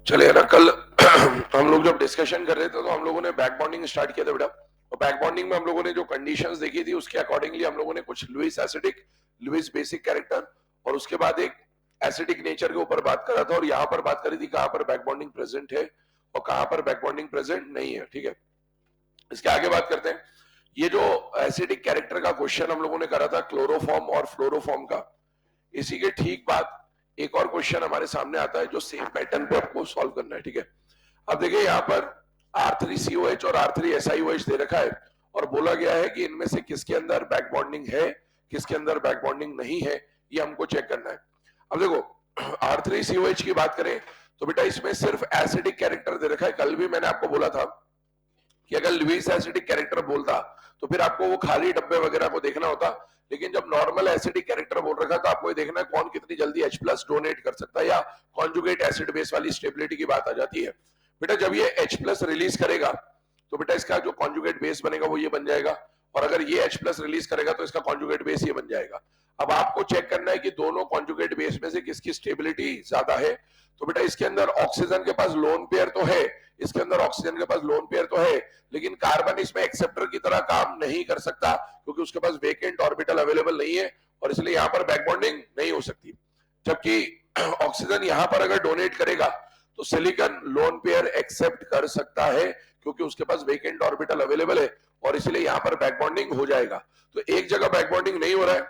चलिए ना, कल हम लोग जब डिस्कशन कर रहे थे तो हम लोगों ने बैक बॉन्डिंग स्टार्ट किया था बेटा। और बैक बॉन्डिंग में हम लोगों ने जो कंडीशंस देखी थी उसके अकॉर्डिंगली हम लोगों ने कुछ Lewis acidic, Lewis basic character और उसके बाद एक एसिडिक नेचर के ऊपर बात करा था। और यहाँ पर बात करी थी कहाँ पर बैक बॉन्डिंग प्रेजेंट है और कहाँ पर बैक बॉन्डिंग प्रेजेंट नहीं है। ठीक है, इसके आगे बात करते हैं। ये जो एसिडिक कैरेक्टर का क्वेश्चन हम लोगों ने करा था क्लोरोफॉर्म और फ्लोरोफॉर्म का, इसी के ठीक बाद एक और क्वेश्चन हमारे सामने आता है जो सेम पैटर्न पे आपको सॉल्व करना है। ठीक है, अब देखिए यहाँ पर R3COH और R3SiOH दे रखा है और बोला गया है कि इनमें से किसके अंदर बैक बॉन्डिंग है, किसके अंदर बैक बॉन्डिंग नहीं है, ये हमको चेक करना है। अब देखो R3COH की बात करें तो बेटा इसमें सिर्फ एसिडिक कैरेक्टर दे रखा है। कल भी मैंने आपको बोला था कि अगर लुईस एसिडिक कैरेक्टर बोलता तो फिर आपको वो खाली डब्बे वगैरह को देखना होता, लेकिन जब नॉर्मल एसिडिक कैरेक्टर बोल रखा तो आपको ये देखना है कौन कितनी जल्दी H+ डोनेट कर सकता है या कॉन्जुगेट एसिड बेस वाली स्टेबिलिटी की बात आ जाती है। बेटा जब ये H+ रिलीज करेगा तो बेटा इसका जो कॉन्जुगेट बेस बनेगा वो ये बन जाएगा, और अगर ये H+ रिलीज करेगा तो इसका कॉन्जुगेट बेस ये बन जाएगा। अब आपको चेक करना है कि दोनों कॉन्जुगेट बेस में से किसकी स्टेबिलिटी ज्यादा है। तो बेटा इसके अंदर ऑक्सीजन के पास लोन पेयर तो है, इसके अंदर ऑक्सीजन के पास लोन पेयर तो है, लेकिन कार्बन इसमें एक्सेप्टर की तरह काम नहीं कर सकता क्योंकि उसके पास वेकेंट ऑर्बिटल अवेलेबल नहीं है और इसलिए यहां पर बैक बॉन्डिंग नहीं हो सकती। जबकि ऑक्सीजन यहां पर अगर डोनेट करेगा तो सिलिकॉन लोन पेयर एक्सेप्ट कर सकता है क्योंकि उसके पास वेकेंट ऑर्बिटल अवेलेबल है और इसलिए यहां पर बैक बॉन्डिंग हो जाएगा। तो एक जगह बैक बॉन्डिंग नहीं हो रहा है,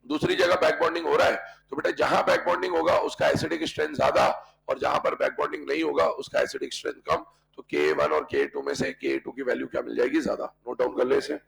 दूसरी जगह बैक बॉन्डिंग हो रहा है, तो बेटा जहां बैक बॉन्डिंग होगा उसका एसिडिक स्ट्रेंथ ज्यादा और जहां पर बैक बॉन्डिंग नहीं होगा उसका एसिडिक स्ट्रेंथ कम। तो K1 और K2 में से K2 की वैल्यू क्या मिल जाएगी, ज्यादा। नोट डाउन कर ले इसे।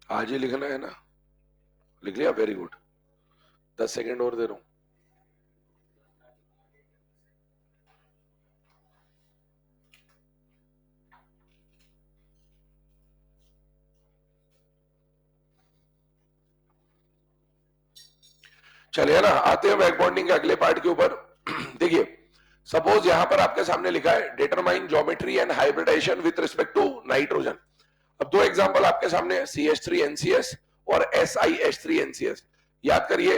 आज ही लिखना है ना, लिख लिया, वेरी गुड। 10 सेकेंड और दे रहा हूं। चलिए ना, आते हैं बैक बॉन्डिंग के अगले पार्ट के ऊपर। देखिए सपोज यहां पर आपके सामने लिखा है determine geometry and hybridization with respect to nitrogen. अब दो एग्जांपल आपके सामने CH3NCS और SiH3NCS। याद करिए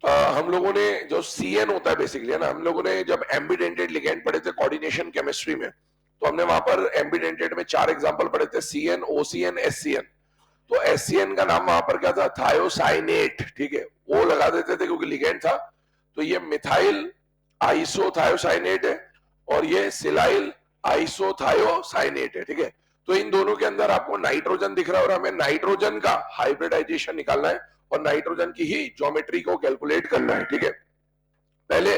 हम लोगों ने जो CN होता है बेसिकली, है ना, हम लोगों ने जब एम्बिडेंटेड लिगेंड पढ़े थे कोऑर्डिनेशन केमिस्ट्री में तो हमने वहां पर एम्बिडेंटेड में 4 एग्जांपल पढ़े थे, CN, OCN, SCN। तो SCN का नाम वहां पर क्या था, थायोसाइनेट। ठीक है, वो लगा देते थे क्योंकि लिगेंड था। तो ये मिथाइल आइसोथायोसाइनेट है और ये सिलाइल आइसोथायोसाइनेट है। ठीक है, तो इन दोनों के अंदर आपको नाइट्रोजन दिख रहा है और हमें नाइट्रोजन का हाइब्रिडाइजेशन निकालना है और नाइट्रोजन की ही ज्योमेट्री को कैलकुलेट करना है। ठीक है, पहले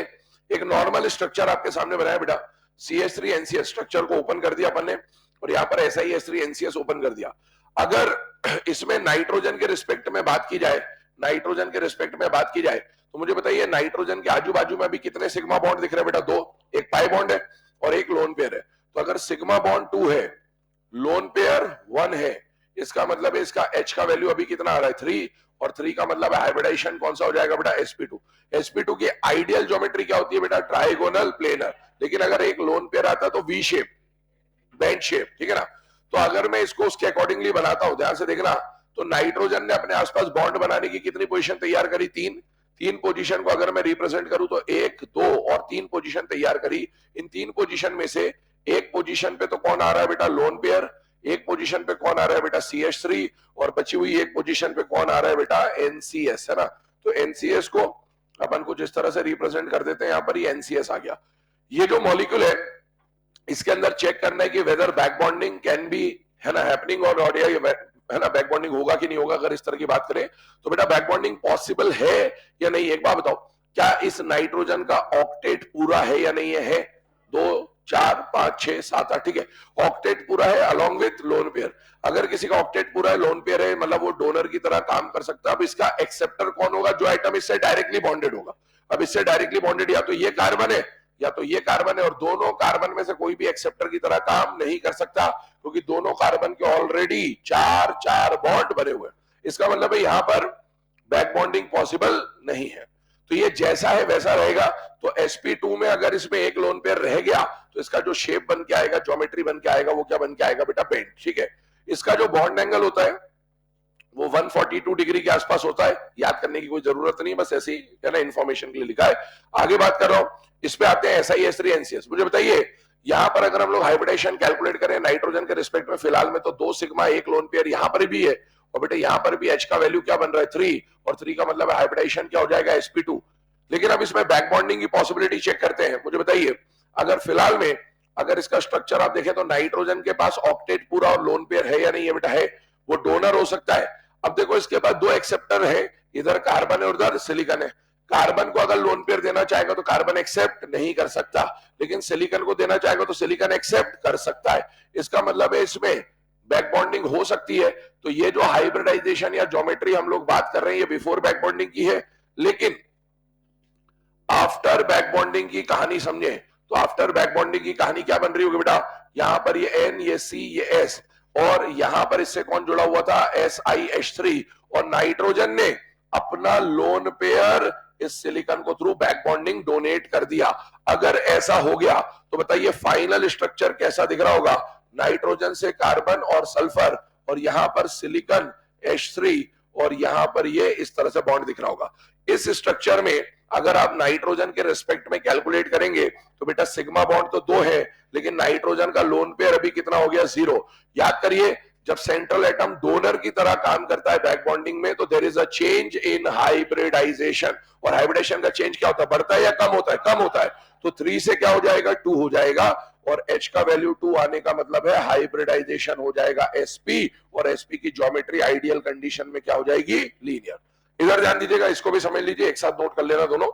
एक नॉर्मल स्ट्रक्चर आपके सामने बनाया बेटा, CH3NCS स्ट्रक्चर को ओपन कर दिया अपन ने और यहाँ पर SiH3NCS ओपन कर दिया। अगर इसमें नाइट्रोजन के रिस्पेक्ट में बात की जाए, नाइट्रोजन के रिस्पेक्ट में बात की जाए तो मुझे बताइए नाइट्रोजन के आजू बाजू में अभी कितने सिग्मा बॉन्ड दिख रहे हैं बेटा, 2, एक पाई बॉन्ड है और एक लोन पेयर है। तो अगर सिग्मा बॉन्ड 2 है, लोन पेयर 1 है, इसका मतलब है इसका H का वैल्यू अभी कितना आ रहा है, 3, और 3 का मतलब है हाइब्रिडाइजेशन कौन सा हो जाएगा बेटा, sp2। sp2 की आइडियल ज्योमेट्री क्या होती है बेटा, ट्राइगोनल प्लेनर। लेकिन अगर एक लोन पेयर आता है तो वी शेप, बेंच शेप। ठीक है ना, तो अगर मैं इसको उसके अकॉर्डिंगली बनाता हूं, ध्यान से देखना, तो नाइट्रोजन ने अपने आसपास बॉन्ड बनाने की कितनी पोजीशन तैयार करी, 3। 3 पोजीशन को अगर मैं रिप्रेजेंट करूं तो 1, 2 और 3 पोजीशन तैयार करी। इन 3 पोजीशन में से एक पोजीशन पे तो कौन आ रहा है बेटा, लोन पेयर, एक पोजीशन पे कौन आ रहा है बेटा, CH3, और बची हुई एक पोजीशन पे कौन आ रहा है बेटा, NCS, है ना। तो NCS को अपन कुछ इस तरह से रिप्रेजेंट कर देते हैं, यहां पर ही NCS आ गया। ये जो मॉलिक्यूल है इसके अंदर चेक करना है कि whether back bonding can be, है ना, हैपनिंग और नॉट, है ना, बैक बॉन्डिंग होगा कि नहीं होगा। अगर इस तरह की बात करें तो बेटा बैक बॉन्डिंग पॉसिबल है या नहीं। एक बात बताओ, क्या इस नाइट्रोजन का ऑक्टेट पूरा है या नहीं है? 2, 4 5 6 7 8, ठीक है। ऑक्टेट पूरा है अलॉन्ग विथ लोन पेयर। अगर किसी का ऑक्टेट पूरा है, लोन पेयर है, मतलब वो डोनर की तरह काम कर सकता है। अब इसका एक्सेप्टर कौन होगा? जो आइटम इससे डायरेक्टली बॉन्डेड होगा। अब इससे डायरेक्टली बॉन्डेड या तो ये कार्बन है या तो ये कार्बन है, और दोनों कार्बन में से कोई भी एक्सेप्टर की तरह काम नहीं कर सकता, क्योंकि दोनों कार्बन के ऑलरेडी 4 4 बॉन्ड बने हुए हैं। इसका मतलब है यहां पर बैक बॉन्डिंग पॉसिबल नहीं है। तो ये जैसा है वैसा रहेगा। तो sp2 में अगर इसमें एक लोन पेयर रह गया तो इसका जो शेप बन के आएगा, ज्योमेट्री बन के आएगा, वो क्या बन के आएगा बेटा? पेंट, ठीक है। इसका जो बॉन्ड एंगल होता है वो 142 डिग्री के आसपास होता है। याद करने की कोई जरूरत नहीं, बस ऐसी है ना, इंफॉर्मेशन के लिए लिखा है। आगे बात कर रहा हूं, इस पे आते हैं SiS3 NCS। मुझे बताइए यहां पर अगर हम लोग हाइब्रिडेशन कैलकुलेट करें नाइट्रोजन के रिस्पेक्ट में, फिलहाल में तो 2 सिग्मा एक लोन पेयर यहां पर भी है, और बेटे यहां पर भी H का वैल्यू क्या बन रहा है? 3, और 3 का मतलब हाइब्रिडेशन क्या हो जाएगा? sp2। लेकिन अब इसमें बैक बॉन्डिंग की पॉसिबिलिटी चेक करते हैं। मुझे बताइए अगर फिलहाल में अगर इसका स्ट्रक्चर आप देखें तो नाइट्रोजन के पास ऑक्टेट पूरा और लोन पेयर है या नहीं है बेटा? है। वो डोनर हो सकता है। अब देखो इसके पास 2 एक्सेप्टर है, इधर कार्बन है और उधर सिलिकॉन है। कार्बन को अगर लोन पेयर देना चाहेगा तो कार्बन एक्सेप्ट नहीं कर सकता, लेकिन सिलिकॉन को देना चाहेगा तो सिलिकॉन एक्सेप्ट कर सकता है। इसका मतलब है इसमें बैक बॉन्डिंग हो सकती है। तो ये जो हाइब्रिडाइजेशन या ज्योमेट्री हम लोग बात कर रहे हैं ये बिफोर बैक बॉन्डिंग की है। लेकिन आफ्टर बैक बॉन्डिंग की कहानी समझे तो आफ्टर बैक बॉन्डिंग की कहानी क्या बन रही होगी बेटा? यहां पर ये N, ये C, ये S, और यहां पर इससे कौन जुड़ा हुआ था? SiH3, और नाइट्रोजन ने अपना लोन पेयर इस सिलिकॉन को थ्रू बैक बॉन्डिंग डोनेट कर दिया। अगर ऐसा हो गया तो बताइए फाइनल स्ट्रक्चर कैसा दिख रहा होगा? नाइट्रोजन से कार्बन और सल्फर, और यहां पर सिलिकॉन H3, और यहां पर ये इस तरह से बॉन्ड दिख रहा होगा। इस स्ट्रक्चर में अगर आप नाइट्रोजन के रिस्पेक्ट में कैलकुलेट करेंगे तो बेटा सिग्मा बॉन्ड तो 2 है, लेकिन नाइट्रोजन का लोन पेयर अभी कितना हो गया? 0। याद करिए जब सेंट्रल एटम डोनर की तरह काम करता है बैक बॉन्डिंग में तो there is a change in hybridization. और हाइब्रिडेशन का चेंज क्या होता है? बढ़ता है या कम होता है? कम होता है। तो 3 से क्या हो जाएगा? 2 हो जाएगा, और H का वैल्यू 2 आने का मतलब है हाइब्रिडाइजेशन हो जाएगा sp, और sp की ज्योमेट्री आइडियल कंडीशन में क्या हो जाएगी? लीनियर। इधर ध्यान दीजिएगा, इसको भी समझ लीजिए, एक साथ नोट कर लेना दोनों।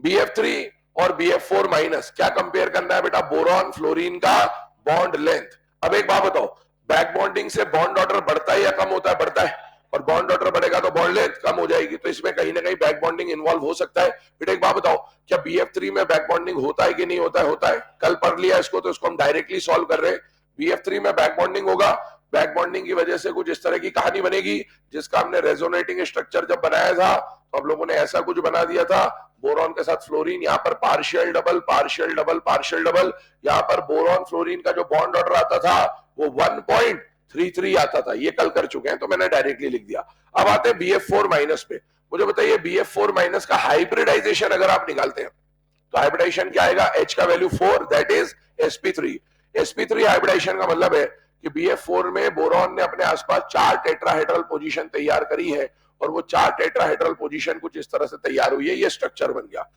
BF3 और BF4 माइनस क्या कंपेयर करना है बेटा? बोरॉन फ्लोरीन का बॉन्ड लेंथ। अब एक बात बताओ, बैक बॉन्डिंग से बॉन्ड ऑर्डर बढ़ता है या कम होता है? बढ़ता है। और बॉन्ड ऑर्डर बढ़ेगा तो बॉन्ड लेंथ कम हो जाएगी, तो इसमें कहीं ना कहीं बैक बॉन्डिंग इन्वॉल्व हो सकता है। बेटा एक बात बताओ, क्या BF3 में बैक बॉन्डिंग होता है कि नहीं होता है? होता है। कल पढ़ लिया इसको, तो इसको हम डायरेक्टली सॉल्व कर रहे हैं। BF3 में बैक बॉन्डिंग होगा, बैक बॉन्डिंग की वजह से कुछ इस तरह की कहानी बनेगी जिसका हमने रेजोनेटिंग स्ट्रक्चर जब बनाया था तो हम लोगों ने ऐसा कुछ बना दिया था, बोरॉन के साथ फ्लोरीन, यहाँ पर partial double partial double partial double. यहाँ पर बोरॉन फ्लोरीन का जो बॉन्ड ऑर्डर आता था वो 1.33 आता था। ये कल कर चुके हैं तो मैंने डायरेक्टली लिख दिया। अब आते हैं BF4 माइनस पे। मुझे बताइए BF4 माइनस का हाइब्रिडाइजेशन अगर आप निकालते हैं तो हाइब्रिडाइजेशन क्या आएगा? H का value 4, that is sp3। sp3 hybridisation का मतलब है कि BF4 में बोरॉन ने अपने आसपास 4 टेट्राहेड्रल पोजीशन तैयार करी है, और वो 4 टेट्राहेड्रल पोजीशन कुछ इस तरह से तैयार हुई है, ये स्ट्रक्चर बन गया।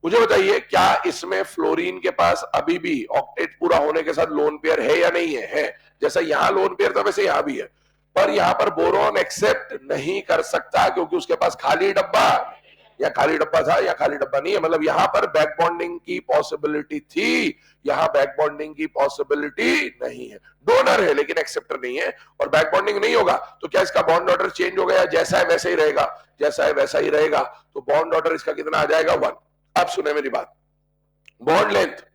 मुझे बताइए क्या इसमें फ्लोरीन के पास अभी भी ऑक्टेट पूरा होने के साथ लोन पेयर है या नहीं है? है। जैसा यहां लोन पेयर था वैसे यहां भी है, पर यहां पर बोरॉन एक्सेप्ट नहीं कर सकता क्योंकि उसके पास खाली डब्बा, या खाली डब्बा था या खाली डब्बा नहीं है, मतलब यहां पर बैक बॉन्डिंग की पॉसिबिलिटी थी, यहां बैक बॉन्डिंग की पॉसिबिलिटी नहीं है। डोनर है लेकिन एक्सेप्टर नहीं है, और बैक बॉन्डिंग नहीं होगा तो क्या इसका बॉन्ड ऑर्डर चेंज हो गया? जैसा है वैसा ही रहेगा, जैसा है वैसा ही रहेगा। तो बॉन्ड ऑर्डर इसका कितना आ जाएगा? 1। अब सुने मेरी बात, बॉन्ड लेंथ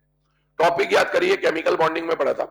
टॉपिक याद करिए, केमिकल बॉन्डिंग में पढ़ा था।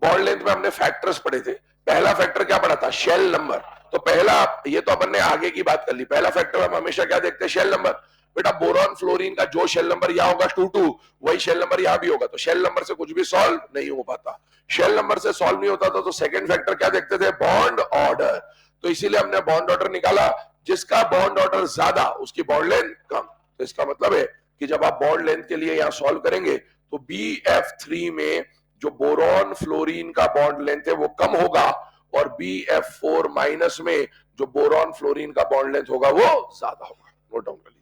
बॉन्ड लेंथ में हमने फैक्टर्स पढ़े थे। पहला फैक्टर क्या पढ़ा था? Shell number. तो पहला, ये तो अपन ने आगे की बात कर ली, पहला फैक्टर हम हमेशा क्या देखते हैं? Shell number. बेटा बोरॉन फ्लोरीन का जो शेल नंबर यहां होगा 2 वही शेल नंबर यहां भी होगा, तो शेल नंबर से कुछ भी सॉल्व नहीं हो पाता। शेल नंबर से सॉल्व नहीं होता था तो सेकंड फैक्टर क्या देखते थे? Bond order. तो इसीलिए हमने बॉन्ड ऑर्डर निकाला, जिसका बॉन्ड ऑर्डर ज्यादा उसकी बॉन्ड लेंथ कम। तो इसका मतलब है कि जब आप बॉन्ड लेंथ के लिए यहां सॉल्व करेंगे तो BF3 में जो बोरॉन फ्लोरीन का बॉन्ड लेंथ है वो कम होगा, और BF4 माइनस में जो बोरॉन फ्लोरीन का बॉन्ड लेंथ होगा वो ज्यादा होगा। नोट डाउन कर लीजिए।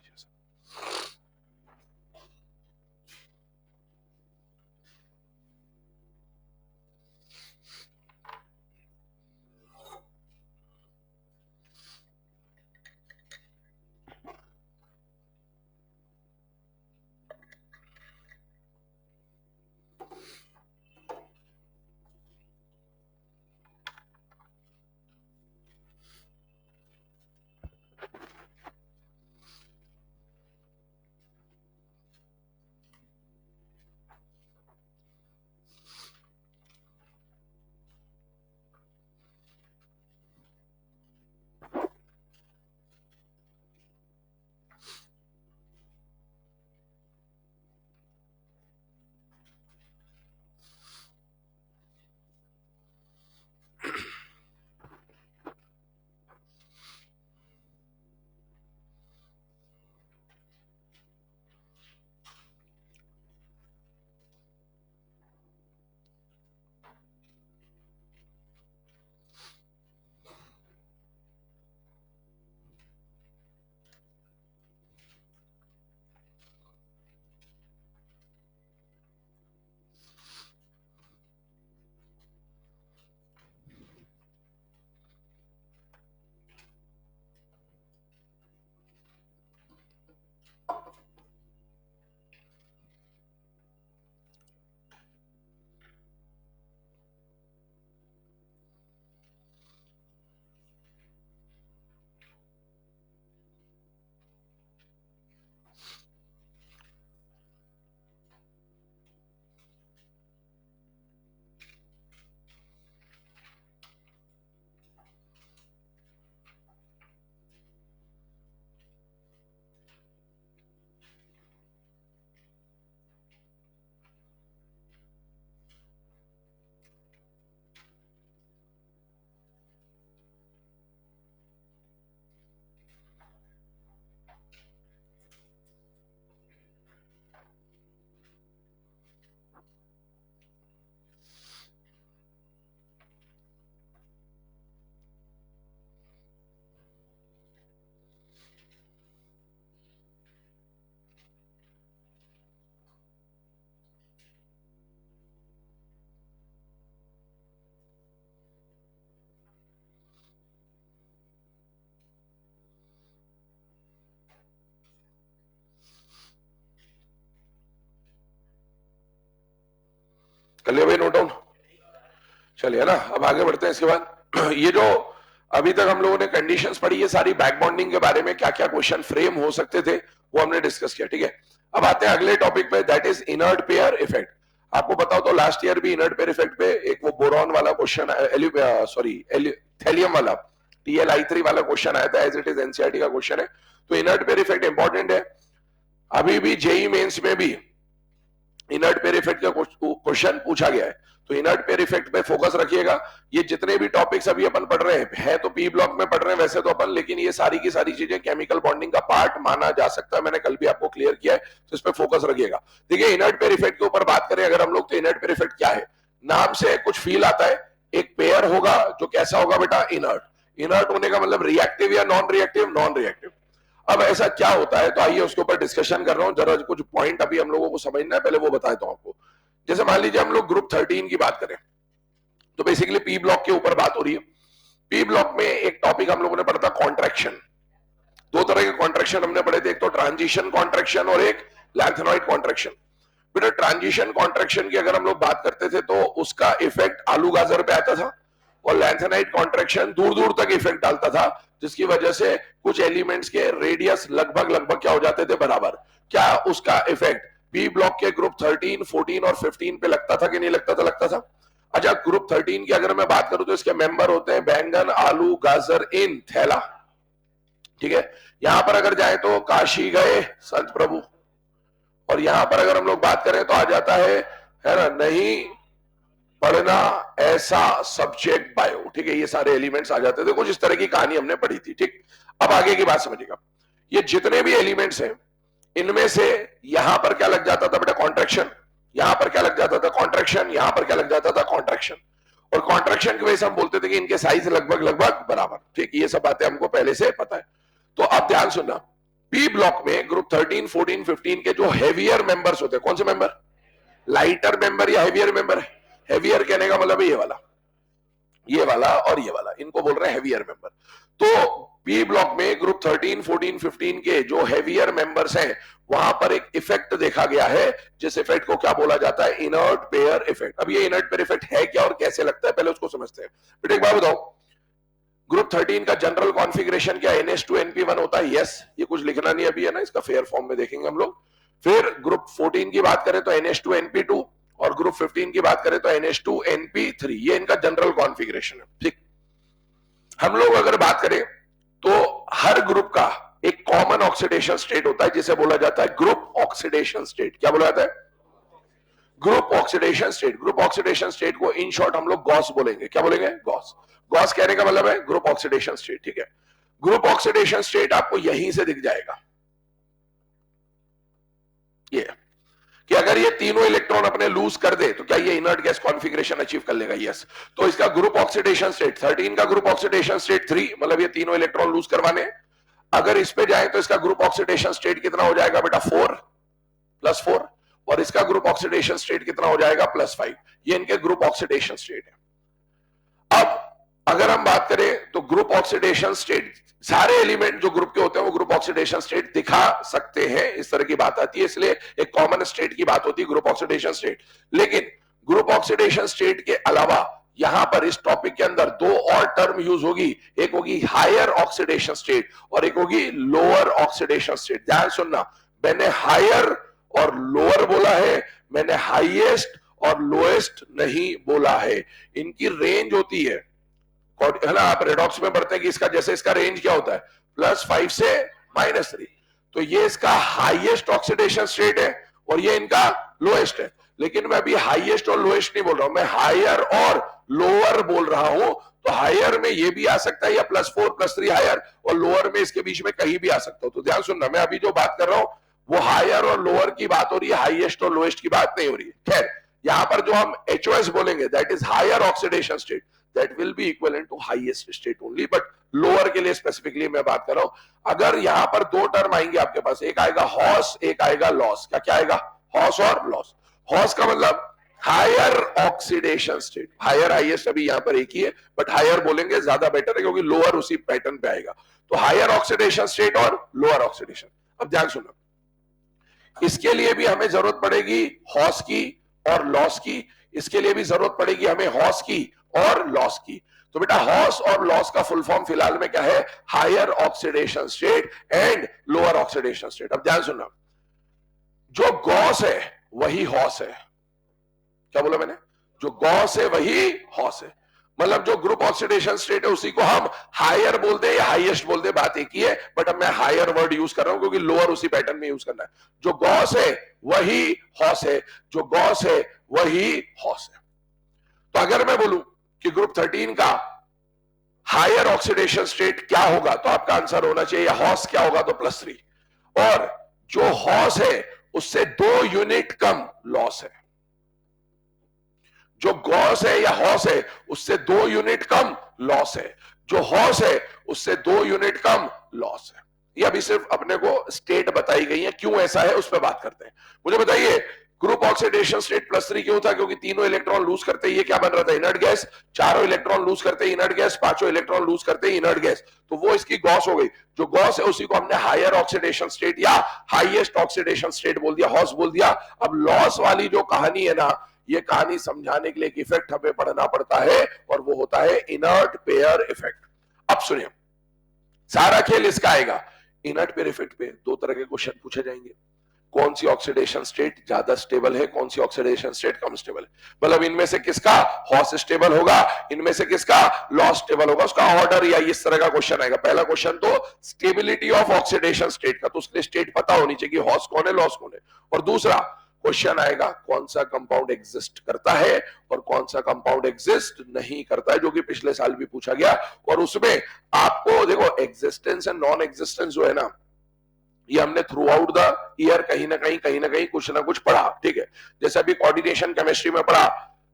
कर लिया भाई नोट डाउन? चलिए ना, अब आगे बढ़ते हैं इसके बाद। ये जो अभी तक हम लोगों ने कंडीशंस पढ़ी, ये सारी बैक बॉन्डिंग के बारे में क्या क्या क्वेश्चन फ्रेम हो सकते थे वो हमने डिस्कस किया, ठीक है। अब आते हैं अगले टॉपिक पे, that is inert pair effect. आपको बताओ तो लास्ट ईयर भी इनर्ट पेयर इफेक्ट पे एक वो बोरॉन वाला क्वेश्चन, सॉरी थैलियम वाला TLI3 वाला क्वेश्चन आया था, एज इट इज एनसीईआरटी का क्वेश्चन है। तो इनर्ट पेयर इफेक्ट इंपॉर्टेंट है। अभी भी जेई मेंस में भी इनर्ट पेयर इफेक्ट का क्वेश्चन पूछा गया है, तो इनर्ट पेयर इफेक्ट पे फोकस रखिएगा। ये जितने भी टॉपिक्स अभी अपन पढ़ रहे हैं, है तो पी ब्लॉक में पढ़ रहे हैं वैसे तो अपन, लेकिन ये सारी की सारी चीजें केमिकल बॉन्डिंग का पार्ट माना जा सकता है, मैंने कल भी आपको क्लियर किया है, तो इस पे फोकस रखिएगा। देखिए इनर्ट पेयर इफेक्ट के ऊपर बात करें अगर हम लोग, तो इनर्ट पेयर इफेक्ट क्या है? नाम से कुछ फील आता है, एक पेयर होगा जो कैसा होगा बेटा? इनर्ट। इनर्ट होने का मतलब रिएक्टिव या नॉन रिएक्टिव? Non reactive. अब ऐसा क्या होता है, तो आइए उसके ऊपर डिस्कशन कर रहा हूं, जरा कुछ पॉइंट अभी हम लोगों को समझना है, पहले वो बताता हूं आपको। जैसे मान लीजिए हम लोग ग्रुप 13 की बात करें, तो बेसिकली पी ब्लॉक के ऊपर बात हो रही है। पी ब्लॉक में एक टॉपिक हम लोगों ने पढ़ा था कॉन्ट्रैक्शन। दो तरह के कॉन्ट्रैक्शन हमने पढ़े थे, एक तो ट्रांजिशन कॉन्ट्रैक्शन और एक लैंथेनॉइड कॉन्ट्रैक्शन। बेटा ट्रांजिशन कॉन्ट्रैक्शन की अगर हम लोग बात करते थे तो उसका इफेक्ट आलू गाजर पे आता था, और लैंथेनाइड कॉन्ट्रैक्शन दूर दूर तक इफेक्ट डालता था, जिसकी वजह से कुछ एलिमेंट्स के रेडियस लगभग लगभग क्या हो जाते थे? बराबर। क्या उसका इफेक्ट बी ब्लॉक के ग्रुप 13, 14 और 15 पे लगता था कि नहीं लगता था? लगता था। अच्छा ग्रुप 13 की अगर मैं बात करूं तो इसके मेंबर होते हैं बैंगन, आलू, गाजर इन थैला, ठीक है। यहां पर अगर जाए तो काशी गए संत प्रभु, और यहां पर अगर हम लोग बात करें तो आ जाता है ना, नहीं पढ़ना ऐसा सब्जेक्ट बायो, ठीक है। ये सारे एलिमेंट्स आ जाते थे, कुछ इस तरह की कहानी हमने पढ़ी थी, ठीक। अब आगे की बात समझिएगा, ये जितने भी एलिमेंट्स हैं इनमें से यहां पर क्या लग जाता था बेटा? कॉन्ट्रैक्शन। यहां पर क्या लग जाता था? कॉन्ट्रैक्शन। यहां पर क्या लग जाता था? कॉन्ट्रैक्शन। और कॉन्ट्रैक्शन की वजह से हम बोलते थे कि इनके साइज लगभग लगभग बराबर, ठीक। ये सब बातें हमको पहले से पता है। तो अब ध्यान सुनना, पी ब्लॉक में ग्रुप 13, 14, 15 के जो हेवियर मेंबर्स होते हैं, कौन से मेंबर? लाइटर मेंबर या हेवियर मेंबर? हेवियर कहने का मतलब ये वाला, ये वाला और ये वाला, इनको बोल रहे हैं हेवियर मेंबर। तो पी ब्लॉक में ग्रुप 13, 14, 15 के जो हेवियर मेंबर्स हैं, वहां पर एक इफेक्ट देखा गया है, जिस इफेक्ट को क्या बोला जाता है? Inert pair effect. अब ये इनर्ट पेयर इफेक्ट है क्या और कैसे लगता है, पहले उसको समझते हैं। बेटा एक बात बताओ, ग्रुप 13 का जनरल कॉन्फ़िगरेशन क्या? NH2NP1 होता है, यस। ये कुछ लिखना नहीं अभी है ना, इसका फेयर फॉर्म में देखेंगे हम लोग। फिर ग्रुप 14 की बात करें तो NH2NP2, और ग्रुप 15 की बात करें तो NH2NP3, ये इनका जनरल कॉन्फ़िगरेशन है, ठीक। हम लोग अगर बात करें तो हर ग्रुप का एक कॉमन ऑक्सीडेशन स्टेट होता है, जिसे बोला जाता है ग्रुप ऑक्सीडेशन स्टेट। क्या बोला जाता है? Group oxidation state. Group oxidation state को इन शॉर्ट हम लोग गॉस बोलेंगे। क्या बोलेंगे? गॉस। गॉस कहने का मतलब है ग्रुप ऑक्सीडेशन स्टेट, ठीक है। ग्रुप ऑक्सीडेशन स्टेट आपको यहीं से दिख जाएगा, ये कि अगर ये तीनों इलेक्ट्रॉन अपने लूज कर दे तो क्या ये इनर्ट गैस कॉन्फ़िगरेशन अचीव कर लेगा? यस। तो इसका ग्रुप ऑक्सीडेशन स्टेट 13 का ग्रुप ऑक्सीडेशन स्टेट 3, मतलब ये तीनों इलेक्ट्रॉन लूज करवाने। अगर इस पे जाए तो इसका ग्रुप ऑक्सीडेशन स्टेट कितना हो जाएगा बेटा? 4 + 4, और इसका ग्रुप ऑक्सीडेशन स्टेट कितना हो जाएगा? +5। ये इनके ग्रुप ऑक्सीडेशन स्टेट है। अब अगर हम बात करें तो ग्रुप ऑक्सीडेशन स्टेट, सारे एलिमेंट जो ग्रुप के होते हैं वो ग्रुप ऑक्सीडेशन स्टेट दिखा सकते हैं, इस तरह की बात आती है, इसलिए एक कॉमन स्टेट की बात होती है ग्रुप ऑक्सीडेशन स्टेट। लेकिन ग्रुप ऑक्सीडेशन स्टेट के अलावा यहां पर इस टॉपिक के अंदर दो और टर्म यूज होगी, एक होगी हायर ऑक्सीडेशन स्टेट और एक होगी लोअर ऑक्सीडेशन स्टेट। ध्यान सुनना, मैंने हायर और लोअर बोला है, मैंने हाईएस्ट और लोएस्ट नहीं बोला है। इनकी रेंज होती है ना, आप रेडॉक्स में पढ़ते हैं कि इसका जैसे इसका रेंज क्या होता है? +5 से -3। तो ये इसका हाईएस्ट ऑक्सीडेशन स्टेट है और ये इनका लोएस्ट है। लेकिन मैं अभी हाईएस्ट और लोएस्ट नहीं बोल रहा हूं, मैं हायर और लोअर बोल रहा हूं। तो हायर में ये भी आ सकता है, या +4 +3 हायर, और लोअर में इसके बीच में कहीं भी आ सकता हो। तो ध्यान सुनना, मैं अभी जो बात कर रहा हूं वो हायर और लोअर की बात हो रही है, हाईएस्ट और लोएस्ट की बात नहीं हो रही है। खैर, यहां पर जो हम HOS बोलेंगे, that is higher oxidation state, that will be equivalent to highest state only, but lower के लिए स्पेसिफिकली मैं बात कर रहा हूं। अगर यहां पर दो टर्म आएंगे आपके पास, एक आएगा हॉस, एक आएगा लॉस। क्या क्या आएगा? हॉस और लॉस। हॉस का मतलब higher oxidation state, higher highest अभी यहां पर एक ही है, बट हायर बोलेंगे ज्यादा बेटर है क्योंकि लोअर उसी पैटर्न पे आएगा। तो हायर ऑक्सीडेशन स्टेट और लोअर ऑक्सीडेशन। अब ध्यान सुनो, इसके लिए भी हमें जरूरत पड़ेगी हॉस की और लॉस की। इसके लिए भी जरूरत पड़ेगी हमें हॉस की और लॉस की। तो बेटा हॉस और लॉस का फुल फॉर्म फिलहाल में क्या है? Higher oxidation state and lower oxidation state. अब ध्यान सुनना, जो गॉस है वही हॉस है। क्या बोला मैंने? जो गॉस है वही हॉस है। मतलब जो ग्रुप ऑक्सीडेशन स्टेट है उसी को हम हायर बोलते हैं या हाईएस्ट बोलते हैं, बात एक ही है, बट अब मैं हायर वर्ड यूज कर रहा हूं क्योंकि लोअर उसी पैटर्न में यूज करना है। जो गॉस है वही हॉस है, जो गॉस है वही हॉस है। तो अगर मैं बोलूं कि ग्रुप 13 का हायर ऑक्सीडेशन स्टेट क्या होगा, तो आपका आंसर होना चाहिए हॉस क्या होगा, तो +3। और जो हॉस है उससे 2 यूनिट कम लॉस है। जो गॉस है या हॉस है उससे 2 यूनिट कम लॉस है, जो हॉस है उससे 2 यूनिट कम लॉस है। ये अभी सिर्फ अपने को स्टेट बताई गई है, क्यों ऐसा है उस पर बात करते हैं। मुझे बताइए ग्रुप ऑक्सीडेशन स्टेट +3 क्यों था? क्योंकि तीनों इलेक्ट्रॉन लूज करते ही ये क्या बन रहा था? Inert gas. चारों इलेक्ट्रॉन लूज करते ही इनर्ट गैस, पांचों इलेक्ट्रॉन लूज करते ही इनर्ट गैस, तो वो इसकी गॉस हो गई। जो गॉस है उसी को हमने हायर ऑक्सीडेशन स्टेट या हाईएस्ट ऑक्सीडेशन स्टेट बोल दिया, हॉस बोल दिया। अब लॉस वाली जो कहानी है ना, ये कहानी समझाने के लिए एक इफेक्ट हमें पढ़ना पड़ता है और वो होता है इनर्ट पेयर इफेक्ट। अब सुनिए, सारा खेल इसका आएगा। इनर्ट पेयर इफेक्ट पे 2 तरह के क्वेश्चन पूछे जाएंगे। कौन सी ऑक्सीडेशन स्टेट ज्यादा स्टेबल है, कौन सी ऑक्सीडेशन स्टेट कम स्टेबल है। मतलब इनमें से किसका हॉस स्टेबल होगा, इनमें से किसका लॉस स्टेबल होगा, उसका ऑर्डर या इस तरह का क्वेश्चन आएगा। पहला क्वेश्चन तो स्टेबिलिटी ऑफ ऑक्सीडेशन स्टेट का, तो उसके लिए स्टेट पता होनी चाहिए हॉस कौन है लॉस कौन है। और दूसरा क्वेश्चन आएगा कौन सा कंपाउंड एग्जिस्ट करता है और कौन सा कंपाउंड एग्जिस्ट नहीं करता है, जो कि पिछले साल भी पूछा गया। और उसमें आपको देखो एग्जिस्टेंस एंड नॉन एग्जिस्टेंस जो है ना, ये हमने थ्रू आउट द ईयर कहीं ना कहीं कुछ ना कुछ पढ़ा, ठीक है। जैसे अभी कोऑर्डिनेशन केमिस्ट्री में पढ़ा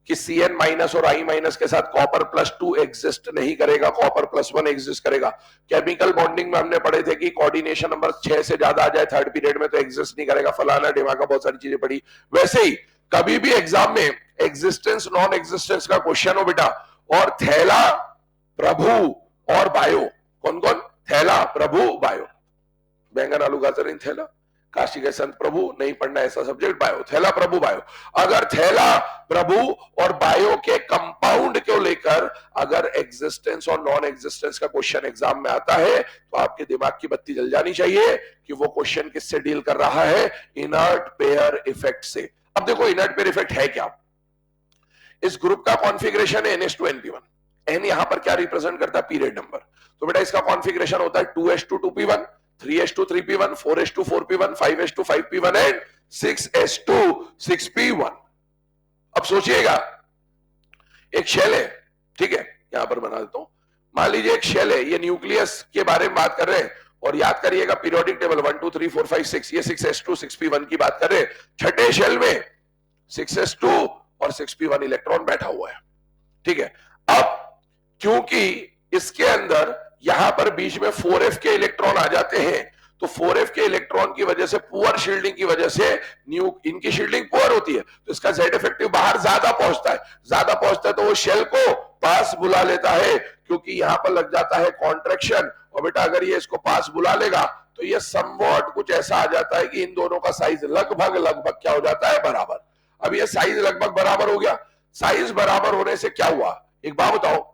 कि Cn- और I- के साथ कॉपर +2 एग्जिस्ट नहीं करेगा, कॉपर +1 एग्जिस्ट करेगा। केमिकल बॉन्डिंग में हमने पढ़े थे कि कोऑर्डिनेशन नंबर 6 से ज्यादा आ जाए थर्ड पीरियड में तो एग्जिस्ट नहीं करेगा, फलाना ढिमाका, बहुत सारी चीजें पढ़ी। वैसे ही कभी भी एग्जाम में एग्जिस्टेंस नॉन एग्जिस्टेंस का क्वेश्चन हो बेटा, और थैला, प्रभु और बायो, कौन कौन? थैला, प्रभु, बायो। बैंगन आलू गाजर इन थैला, काशी के संत प्रभु, नहीं पढ़ना ऐसा सब्जेक्ट, बायो, थैला प्रभु बायो। अगर थैला, प्रभु और बायो के कंपाउंड को लेकर अगर एग्जिस्टेंस और नॉन एग्जिस्टेंस का क्वेश्चन एग्जाम में आता है तो आपके दिमाग की बत्ती जल जानी चाहिए कि वो क्वेश्चन किससे डील कर रहा है? इनर्ट पेयर इफेक्ट से। अब देखो इनर्ट पेयर इफेक्ट है क्या? इस ग्रुप का कॉन्फिगरेशन है NH2NP1। N यहां पर क्या रिप्रेजेंट करता है? Period number. तो बेटा इसका कॉन्फिगरेशन होता है 2s2 2p1, 3s2 3p1, 4s2 4p1, 5s2 5p1 and 6s2 6p1। अब सोचिएगा एक शेल है, ठीक है, यहां पर बना देता हूं। मान लीजिए एक शेल है, ये न्यूक्लियस के बारे में बात कर रहे हैं और याद करिएगा पीरियोडिक टेबल 1 2 3 4 5 6, ये 6s2 6p1 की बात कर रहे हैं। छठे शेल में 6s2 और 6p1 इलेक्ट्रॉन बैठा हुआ है, ठीक है। अब क्योंकि इसके अंदर यहां पर बीच में 4f के इलेक्ट्रॉन आ जाते हैं, तो 4f के इलेक्ट्रॉन की वजह से, पुअर शील्डिंग की वजह से, इनकी शील्डिंग पुअर होती है तो इसका Z इफेक्टिव बाहर ज्यादा पहुंचता है, तो वो शेल को पास बुला लेता है क्योंकि यहां पर लग जाता है कॉन्ट्रैक्शन। और बेटा अगर ये इसको पास बुला लेगा तो ये समवॉट कुछ ऐसा आ जाता है कि इन दोनों का साइज लगभग लगभग क्या हो जाता है? बराबर। अब ये साइज लगभग बराबर हो गया। साइज बराबर होने से क्या हुआ, एक बात बताओ,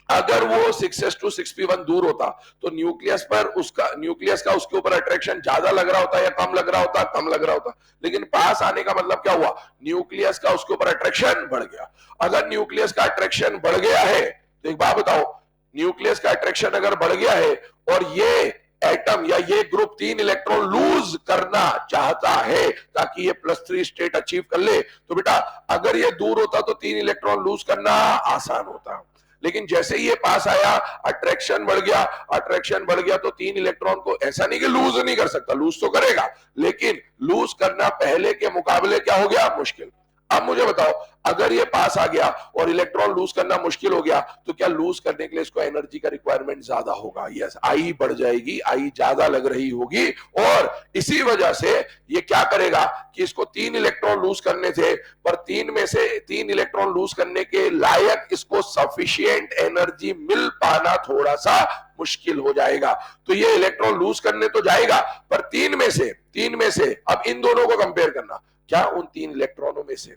अगर वो 6s2 6p1 दूर होता तो न्यूक्लियस का उसके ऊपर अट्रैक्शन ज्यादा लग रहा होता या कम लग रहा होता? कम लग रहा होता। लेकिन पास आने का मतलब क्या हुआ? न्यूक्लियस का उसके ऊपर अट्रैक्शन बढ़ गया। अगर न्यूक्लियस का अट्रैक्शन बढ़ गया है तो एक बात बताओ, न्यूक्लियस का अट्रैक्शन अगर बढ़ गया है और ये एटम या ये ग्रुप 3 इलेक्ट्रॉन लूज करना चाहता है ताकि ये +3 स्टेट अचीव कर ले, तो बेटा अगर ये दूर होता तो 3 इलेक्ट्रॉन लूज करना आसान होता। लेकिन जैसे ही ये पास आया अट्रैक्शन बढ़ गया तो 3 इलेक्ट्रॉन को ऐसा नहीं कि लूज नहीं कर सकता, लूज तो करेगा, लेकिन लूज करना पहले के मुकाबले क्या हो गया? मुश्किल। अब मुझे बताओ अगर ये पास आ गया और इलेक्ट्रॉन लूज करना मुश्किल हो गया तो क्या लूज करने के लिए इसको एनर्जी का रिक्वायरमेंट ज्यादा होगा? यस, आई बढ़ जाएगी, आई ज्यादा लग रही होगी और इसी वजह से ये क्या करेगा कि इसको 3 इलेक्ट्रॉन लूज करने थे पर 3 में से 3 इलेक्ट्रॉन लूज करने के लायक इसको सफिशिएंट एनर्जी मिल पाना थोड़ा सा मुश्किल हो जाएगा। तो ये इलेक्ट्रॉन लूज करने तो जाएगा पर 3 में से अब इन दोनों को कंपेयर करना, क्या उन 3 इलेक्ट्रॉनों में से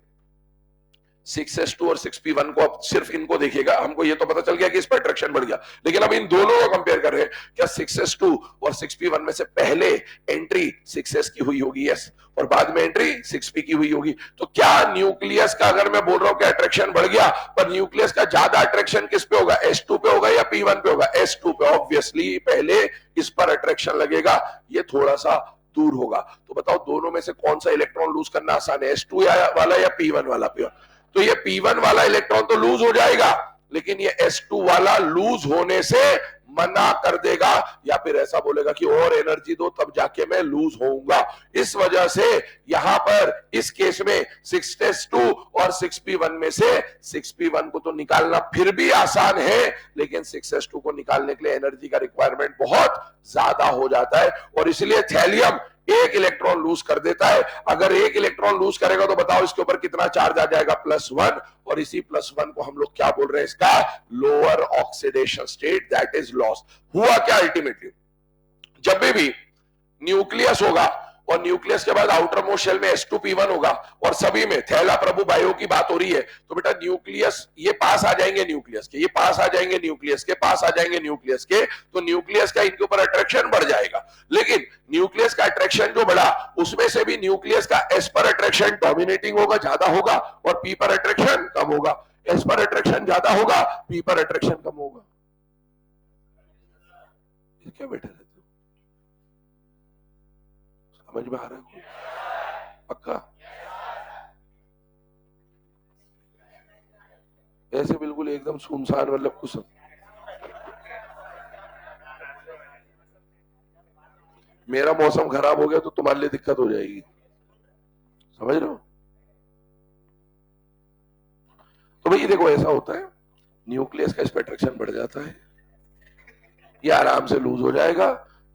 6s2 और 6p1 को, अब सिर्फ इनको देखिएगा, हमको ये तो पता चल गया कि इस पर अट्रैक्शन बढ़ गया, लेकिन अब इन दोनों को कंपेयर कर रहे हैं, क्या 6s2 और 6p1 में से पहले एंट्री 6s की हुई होगी, यस, और बाद में एंट्री 6p की हुई होगी। तो क्या न्यूक्लियस का, अगर मैं बोल रहा हूं कि अट्रैक्शन बढ़ गया, पर न्यूक्लियस का ज्यादा अट्रैक्शन किस पे होगा, s2 पे होगा या p1 पे होगा, s2 पे, ऑब्वियसली पहले इस पर अट्रैक्शन लगेगा, ये थोड़ा सा दूर होगा। तो बताओ दोनों में से कौन सा इलेक्ट्रॉन लूज करना आसान है, s2 वाला या p1 वाला? तो ये p1 वाला इलेक्ट्रॉन तो लूज हो जाएगा, लेकिन ये s2 वाला लूज होने से मना कर देगा, या फिर ऐसा बोलेगा कि और एनर्जी दो तब जाके मैं लूज होऊंगा। इस वजह से यहां पर इस केस में 6s2 और 6p1 में से 6p1 को तो निकालना फिर भी आसान है, लेकिन 6s2 को निकालने के लिए एनर्जी का रिक्वायरमेंट बहुत ज्यादा हो जाता है, और इसलिए थैलियम एक इलेक्ट्रॉन लूज कर देता है। अगर एक इलेक्ट्रॉन लूज करेगा तो बताओ इसके ऊपर कितना चार्ज आ जाएगा, +1, और इसी +1 को हम लोग क्या बोल रहे हैं, इसका lower oxidation state, that is lost. हुआ क्या अल्टीमेटली, जब भी न्यूक्लियस होगा और न्यूक्लियस के बाद आउटर मोस्ट शेल में s2p1 होगा, और सभी में थैला प्रभु बायो की बात हो रही है, तो बेटा न्यूक्लियस ये पास आ जाएंगे न्यूक्लियस के, ये पास आ जाएंगे न्यूक्लियस के, पास आ जाएंगे न्यूक्लियस के, तो न्यूक्लियस का इनके ऊपर अट्रैक्शन बढ़ जाएगा। लेकिन न्यूक्लियस का अट्रैक्शन जो बढ़ा, उसमें से भी न्यूक्लियस का s पर अट्रैक्शन डोमिनेटिंग होगा, ज्यादा होगा, और p पर अट्रैक्शन कम होगा। s पर अट्रैक्शन ज्यादा होगा, p पर अट्रैक्शन कम होगा। क्या बेटा रहते हो, समझ में आ रहा है पक्का? ऐसे बिल्कुल एकदम सुनसान, मतलब कुछ मेरा मौसम खराब हो गया तो तुम्हारे लिए दिक्कत हो जाएगी, समझ रहे हो? तो भाई देखो ऐसा होता है, न्यूक्लियस का इस पर अट्रैक्शन बढ़ जाता है, ये आराम से लूज हो जाएगा।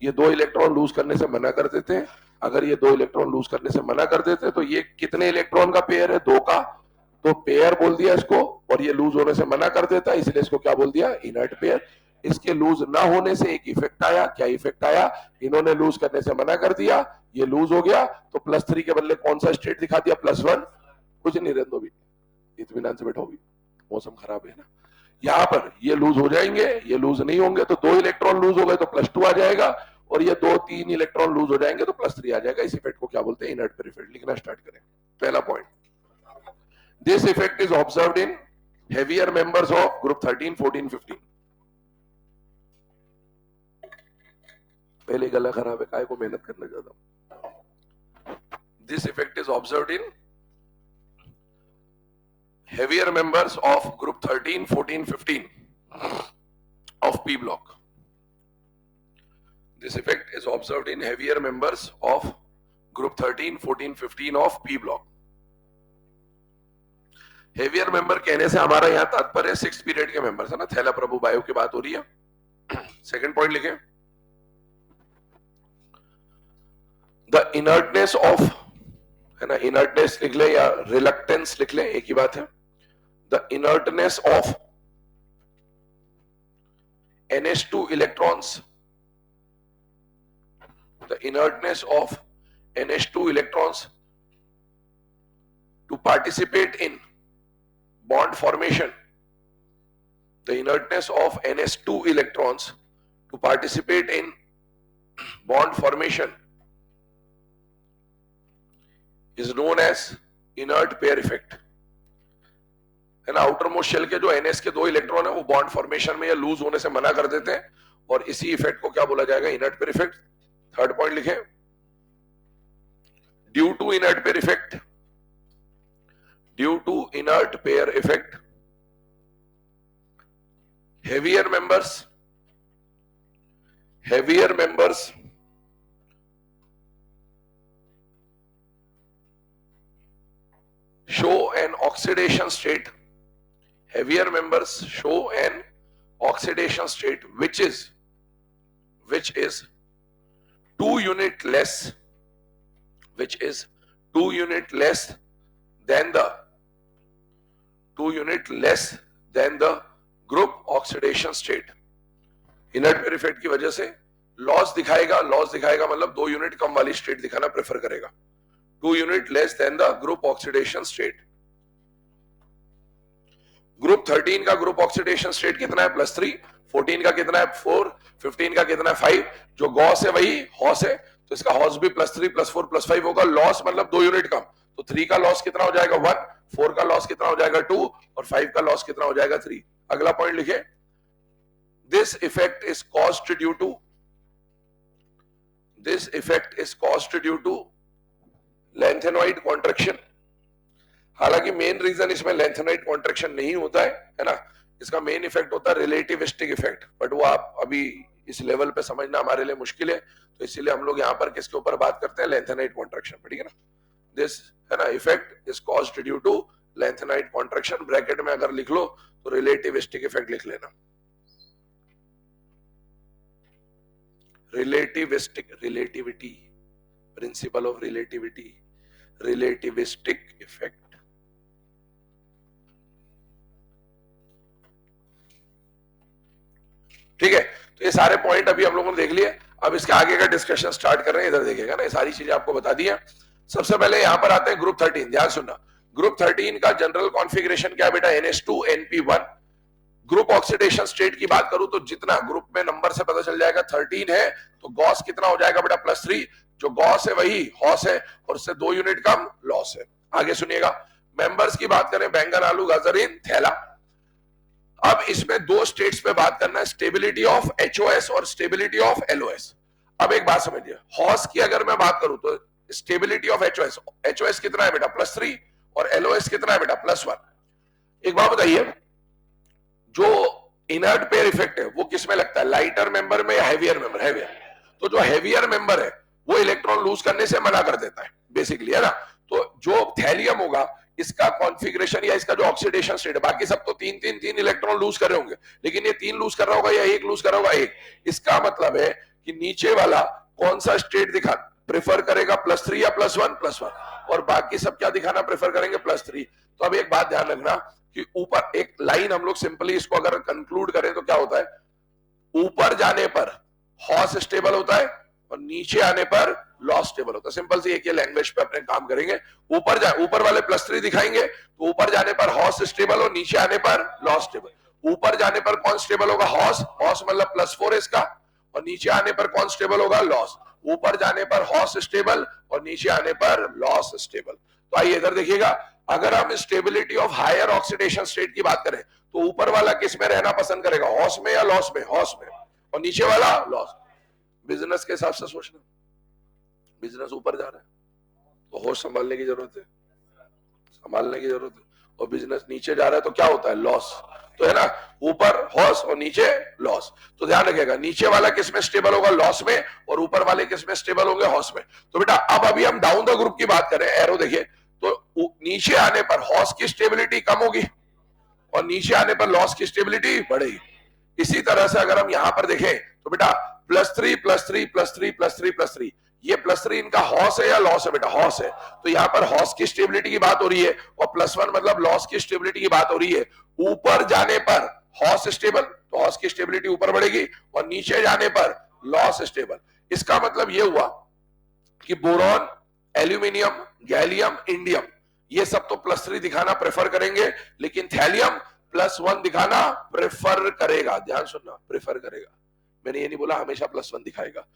ये 2 इलेक्ट्रॉन लूज करने से मना कर देते हैं। अगर ये 2 इलेक्ट्रॉन लूज करने से मना कर देते हैं तो ये कितने इलेक्ट्रॉन का पेयर है, 2 का, तो पेयर बोल दिया इसको, और ये लूज होने से मना कर देता है, इसलिए इसको क्या बोल दिया, इनर्ट पेयर। इसके लूज ना होने से एक इफेक्ट आया, क्या इफेक्ट आया, इन्होंने लूज करने से मना कर दिया, ये लूज हो गया, तो +3 के बदले कौन सा स्टेट दिखा दिया, +1। कुछ नहीं, रहने दो भी, इत्मीनान से बैठो भी, मौसम खराब है ना। यहां पर ये लूज हो जाएंगे, ये लूज नहीं होंगे, तो 2 इलेक्ट्रॉन लूज हो गए तो +2 आ जाएगा, और ये 2-3 इलेक्ट्रॉन लूज हो जाएंगे तो +3 आ जाएगा। इस इफेक्ट को क्या बोलते हैं, इनर्ट पेयर इफेक्ट। लिखना स्टार्ट करें। पहला point, this effect is observed in heavier members of group 13, 14, 15। पहले गला खराब है, काय को मेहनत करना चाहता हूं। This effect is observed in heavier members of group 13, 14, 15 of P block. This effect is observed in heavier members of group 13, 14, 15 of P block. Heavier member कहने से हमारा यहाँ तात्पर्य 6th पीरियड के मेंबर्स है ना, थैला प्रभु बायो की बात हो रही है। सेकंड पॉइंट लिखे, the inertness of, है ना, inertness लिख ले या reluctance लिख ले, एक ही बात है। The inertness of NH2 electrons, the inertness of NH2 electrons to participate in bond formation, the inertness of NH2 electrons to participate in bond formation is known as inert pair effect, है ना। Outer most shell के जो NS के 2 electron है वो bond formation में या loose होने से मना कर देते हैं, और इसी इफेक्ट को क्या बोला जाएगा, inert pair effect. Third point लिखे, due to inert pair effect, due to inert pair effect, heavier members show an oxidation state, heavier members show an oxidation state which is 2 unit less, which is 2 unit less than the 2 unit less than the group oxidation state। Inert pair effect की वजह से loss दिखाएगा, loss दिखाएगा मतलब 2 unit कम वाली state दिखाना prefer करेगा, 2 unit less than the group oxidation state। Group 13 का ग्रुप ऑक्सीडेशन स्टेट कितना है +3, 14 का कितना है 4, 15 का कितना है 5, जो गॉस है वही हॉस है, तो इसका हॉस भी +3 +4 +5 होगा, लॉस मतलब 2 यूनिट कम, तो 3 का लॉस कितना हो जाएगा 1, 4 का लॉस कितना हो जाएगा 2 और 5 का लॉस कितना हो जाएगा 3। अगला पॉइंट लिखे, this effect is caused due to lanthanoid contraction. हालांकि मेन रीजन इसमें लेंथेनॉइड कॉन्ट्रैक्शन नहीं होता है ना, इसका मेन इफेक्ट होता है रिलेटिविस्टिक इफेक्ट, बट वो आप अभी इस लेवल पे समझना हमारे लिए मुश्किल है, तो इसीलिए हम लोग यहाँ पर किसके ऊपर बात करते हैं, लेंथेनॉइड कॉन्ट्रैक्शन पर, ठीक है ना। दिस है ना effect is caused due to lanthanoid contraction, bracket में अगर लिख लो तो रिलेटिविस्टिक इफेक्ट लिख लेना, relativity, principle of relativity, relativistic effect. ठीक है, तो ये सारे पॉइंट अभी हम लोगों ने देख लिए, अब इसके आगे का डिस्कशन स्टार्ट कर रहे हैं, इधर देखिएगा ना, ये सारी चीजें आपको बता दी है। सबसे पहले यहां पर आते हैं ग्रुप 13, ध्यान सुनना, ग्रुप 13 का जनरल कॉन्फ़िगरेशन क्या है बेटा, NH2 NP1। Group oxidation state की बात करूं तो जितना ग्रुप में नंबर से पता चल जाएगा 13 है, तो गॉस कितना हो जाएगा बेटा +3, जो गॉस है वही हॉस है और उससे 2 यूनिट कम लॉस है। आगे सुनिएगा, मेंबर्स की बात करें, बैंगन आलू गाजर इन थैला। अब इसमें 2 स्टेट्स पे बात करना है, स्टेबिलिटी ऑफ HOS और स्टेबिलिटी ऑफ LOS। अब एक बात समझिए, हॉस की अगर मैं बात करूं तो स्टेबिलिटी ऑफ HOS कितना है बेटा +3 और LOS कितना है बेटा +1। एक बात बताइए, जो इनर्ट पेयर इफेक्ट है वो किस में लगता है, लाइटर मेंबर में या हैवियर मेंबर, हैवियर। तो जो हैवियर मेंबर है वो इलेक्ट्रॉन लूज करने से मना कर देता है बेसिकली, है ना। तो जो थैलियम होगा इसका कॉन्फ़िगरेशन या इसका जो ऑक्सीडेशन स्टेट है, बाकी सब तो 3 इलेक्ट्रॉन लूज कर रहे होंगे, लेकिन ये 3 लूज कर रहा होगा या 1 लूज कर रहा होगा, 1। इसका मतलब है कि नीचे वाला कौन सा स्टेट दिखा प्रेफर करेगा, +3 या +1, और बाकी सब क्या दिखाना प्रेफर करेंगे, +3। तो अब एक बात ध्यान रखना कि ऊपर एक लाइन हम लोग सिंपली इसको अगर कंक्लूड करें तो क्या होता है, ऊपर जाने पर हॉस स्टेबल होता है और नीचे आने पर लॉस स्टेबल होता है। सिंपल सी एक ये लैंग्वेज पे अपने काम करेंगे, ऊपर वाले +3 दिखाएंगे तो ऊपर जाने पर हॉस स्टेबल और नीचे आने पर लॉस स्टेबल। ऊपर जाने पर कौन स्टेबल होगा, हॉस मतलब +4 इसका, और नीचे आने पर कौन स्टेबल होगा, लॉस। ऊपर जाने पर हॉस स्टेबल और नीचे आने पर लॉस स्टेबल। तो आइए इधर देखिएगा, अगर हम stability of higher oxidation state की बात करें तो ऊपर वाला किस में रहना पसंद करेगा, हॉस में या लॉस में, हॉस में, और नीचे वाला लॉस। बिजनेस के हिसाब से सोचना, बिजनेस ऊपर जा रहा है तो होश संभालने की जरूरत है, और बिजनेस नीचे जा रहा है तो क्या होता है, लॉस। तो है ना, ऊपर हॉस और नीचे लॉस। तो ध्यान रखिएगा, नीचे वाला किस में स्टेबल होगा, लॉस में, और ऊपर वाले किस में स्टेबल होंगे, हॉस में। तो बेटा अब अभी हम डाउन द ग्रुप की बात करें, एरो देखिए, तो नीचे आने पर हॉस की स्टेबिलिटी कम होगी और नीचे आने पर लॉस की स्टेबिलिटी बढ़ेगी। इसी तरह से अगर हम यहां पर देखें तो बेटा +3 +3 +3 +3 +3, ये +3 इनका हॉस है या लॉस है बेटा, हॉस है। तो यहाँ पर हॉस की स्टेबिलिटी की बात हो रही है और +1 मतलब लॉस की स्टेबिलिटी की बात हो रही है। ऊपर जाने पर हॉस स्टेबल, तो हॉस की स्टेबिलिटी ऊपर बढ़ेगी, और नीचे जाने पर लॉस स्टेबल। इसका मतलब यह हुआ कि बोरॉन, एल्यूमिनियम, गैलियम, इंडियम, ये सब तो +3 दिखाना प्रेफर करेंगे, लेकिन थैलियम +1 दिखाना प्रेफर करेगा। ध्यान सुनना, प्रेफर करेगा, मैंने ये नहीं बोला हमेशा +1 दिखाएगा।